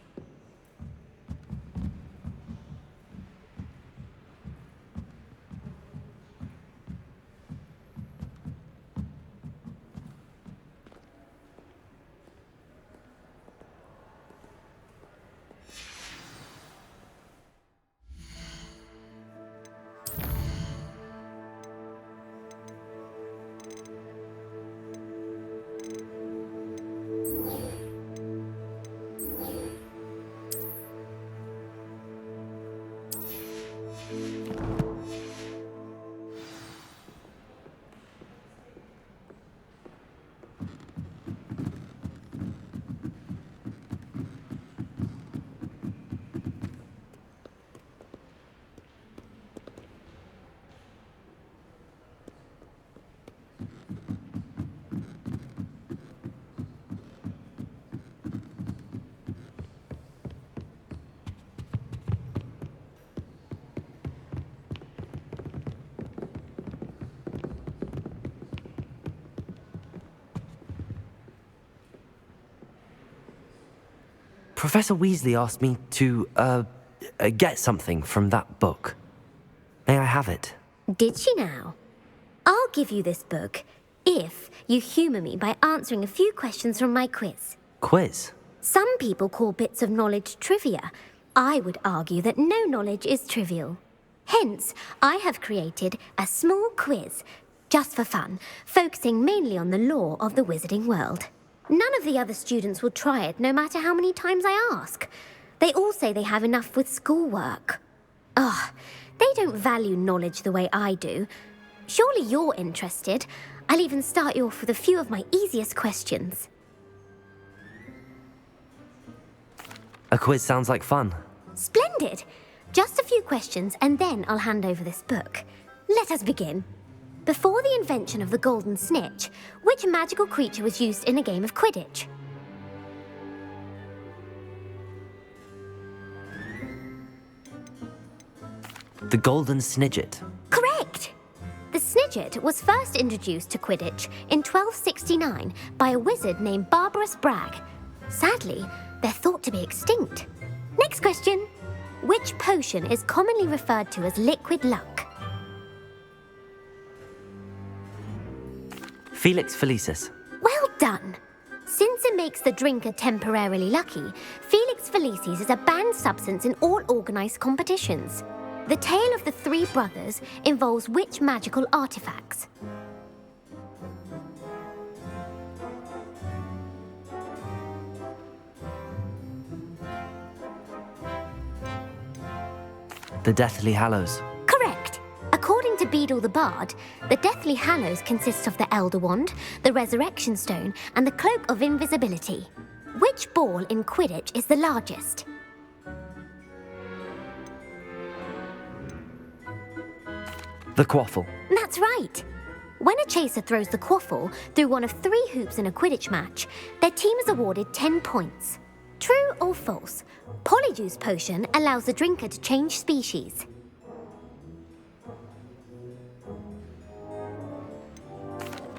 [SPEAKER 1] Professor Weasley asked me to, get something from that book. May I have it?
[SPEAKER 9] Did she now? I'll give you this book if you humour me by answering a few questions from my quiz.
[SPEAKER 1] Quiz?
[SPEAKER 9] Some people call bits of knowledge trivia. I would argue that no knowledge is trivial. Hence, I have created a small quiz, just for fun, focusing mainly on the lore of the wizarding world. None of the other students will try it, no matter how many times I ask. They all say they have enough with schoolwork. Ugh, they don't value knowledge the way I do. Surely you're interested. I'll even start you off with a few of my easiest questions.
[SPEAKER 1] A quiz sounds like fun.
[SPEAKER 9] Splendid! Just a few questions and then I'll hand over this book. Let us begin. Before the invention of the golden snitch, which magical creature was used in a game of Quidditch?
[SPEAKER 1] The golden snidget.
[SPEAKER 9] Correct! The snidget was first introduced to Quidditch in 1269 by a wizard named Barbarous Bragg. Sadly, they're thought to be extinct. Next question. Which potion is commonly referred to as liquid luck?
[SPEAKER 1] Felix Felicis.
[SPEAKER 9] Well done! Since it makes the drinker temporarily lucky, Felix Felicis is a banned substance in all organised competitions. The tale of the three brothers involves which magical artifacts?
[SPEAKER 1] The Deathly Hallows.
[SPEAKER 9] Correct! According to Beedle the Bard, the Deathly Hallows consists of the Elder Wand, the Resurrection Stone, and the Cloak of Invisibility. Which ball in Quidditch is the largest?
[SPEAKER 1] The Quaffle.
[SPEAKER 9] That's right! When a chaser throws the quaffle through one of 3 hoops in a Quidditch match, their team is awarded 10 points. True or false? Polyjuice Potion allows the drinker to change species.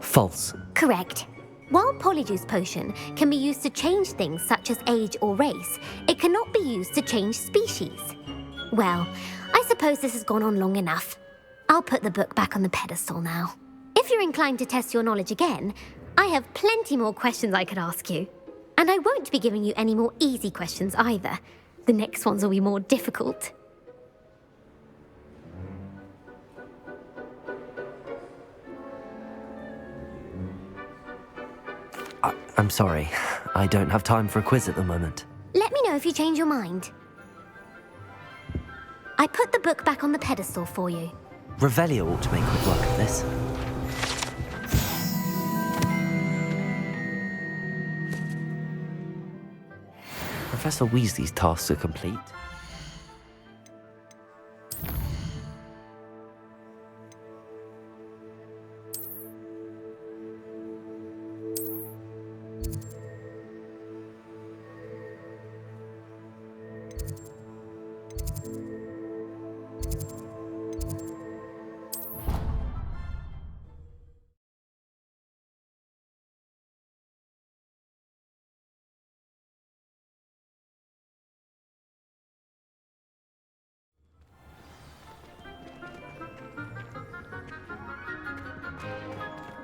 [SPEAKER 1] False.
[SPEAKER 9] Correct. While Polyjuice Potion can be used to change things such as age or race, it cannot be used to change species. Well, I suppose this has gone on long enough. I'll put the book back on the pedestal now. If you're inclined to test your knowledge again, I have plenty more questions I could ask you. And I won't be giving you any more easy questions either. The next ones will be more difficult.
[SPEAKER 1] I'm sorry. I don't have time for a quiz at the moment.
[SPEAKER 9] Let me know if you change your mind. I put the book back on the pedestal for you.
[SPEAKER 1] Revelio ought to make quick work of this. Professor Weasley's tasks are complete.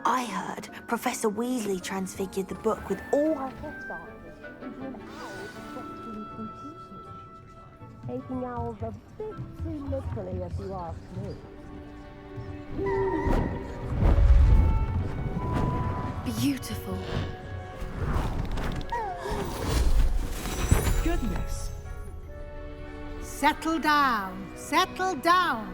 [SPEAKER 5] I heard Professor Weasley transfigured the book with all her test answers into an owl successfully computed. Taking owls a bit too literally, if you ask me.
[SPEAKER 14] Beautiful.
[SPEAKER 15] Goodness. Settle down. Settle down.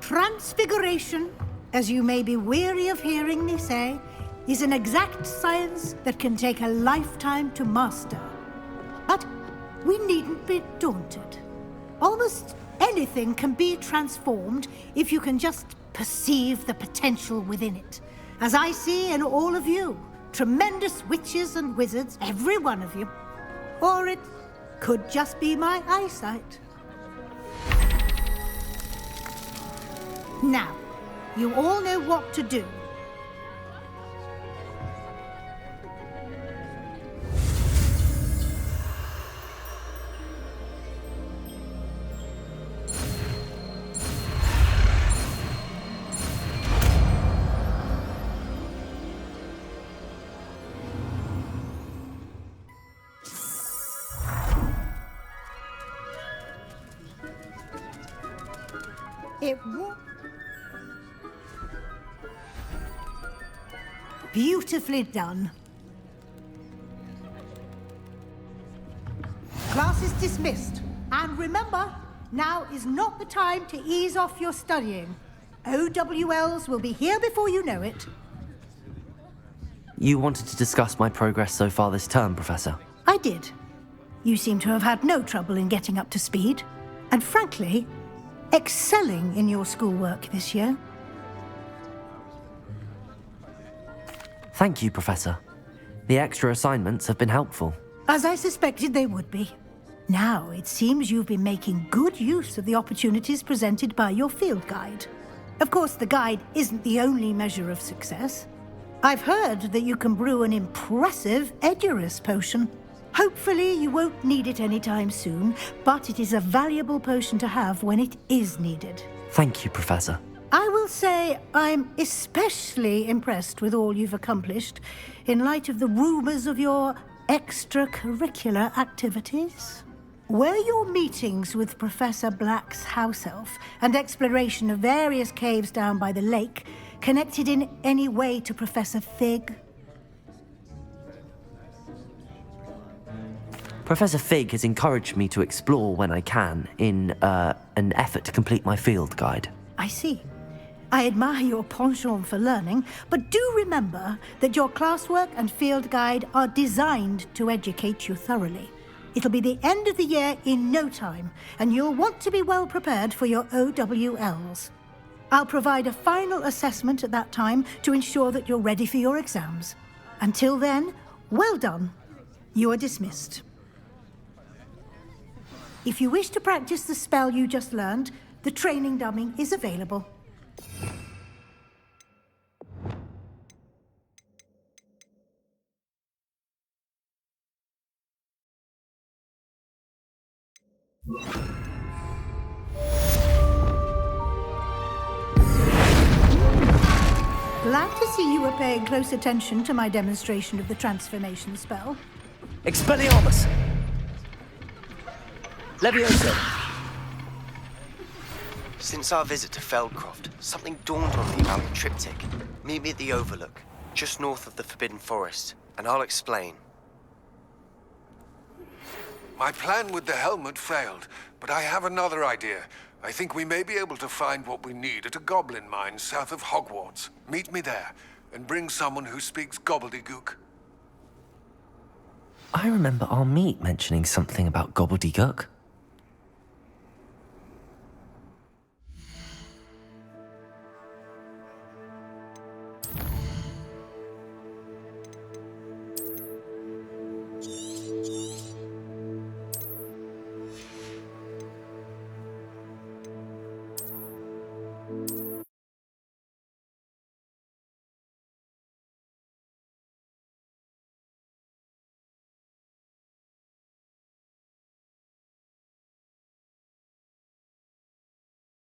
[SPEAKER 15] Transfiguration, as you may be weary of hearing me say, is an exact science that can take a lifetime to master. But we needn't be daunted. Almost anything can be transformed if you can just perceive the potential within it. As I see in all of you, tremendous witches and wizards, every one of you. Or it could just be my eyesight. Now, you all know what to do. It won't. Beautifully done. Class is dismissed. And remember, now is not the time to ease off your studying. OWLs will be here before you know it.
[SPEAKER 1] You wanted to discuss my progress so far this term, Professor.
[SPEAKER 15] I did. You seem to have had no trouble in getting up to speed. And frankly, excelling in your schoolwork this year.
[SPEAKER 1] Thank you, Professor. The extra assignments have been helpful.
[SPEAKER 15] As I suspected they would be. Now, it seems you've been making good use of the opportunities presented by your field guide. Of course, the guide isn't the only measure of success. I've heard that you can brew an impressive Edurus potion. Hopefully, you won't need it anytime soon, but it is a valuable potion to have when it is needed.
[SPEAKER 1] Thank you, Professor.
[SPEAKER 15] I will say I'm especially impressed with all you've accomplished in light of the rumors of your extracurricular activities. Were your meetings with Professor Black's house elf and exploration of various caves down by the lake connected in any way to Professor Fig?
[SPEAKER 1] Professor Fig has encouraged me to explore when I can in an effort to complete my field guide.
[SPEAKER 15] I see. I admire your penchant for learning, but do remember that your classwork and field guide are designed to educate you thoroughly. It'll be the end of the year in no time, and you'll want to be well prepared for your OWLs. I'll provide a final assessment at that time to ensure that you're ready for your exams. Until then, well done. You are dismissed. If you wish to practice the spell you just learned, the training dummy is available. Glad to see you were paying close attention to my demonstration of the transformation spell.
[SPEAKER 1] Expelliarmus! Leviosa!
[SPEAKER 18] Since our visit to Feldcroft, something dawned on me about the triptych. Meet me at the Overlook, just north of the Forbidden Forest, and I'll explain.
[SPEAKER 7] My plan with the helmet failed, but I have another idea. I think we may be able to find what we need at a goblin mine south of Hogwarts. Meet me there, and bring someone who speaks gobbledygook.
[SPEAKER 1] I remember our meet mentioning something about gobbledygook.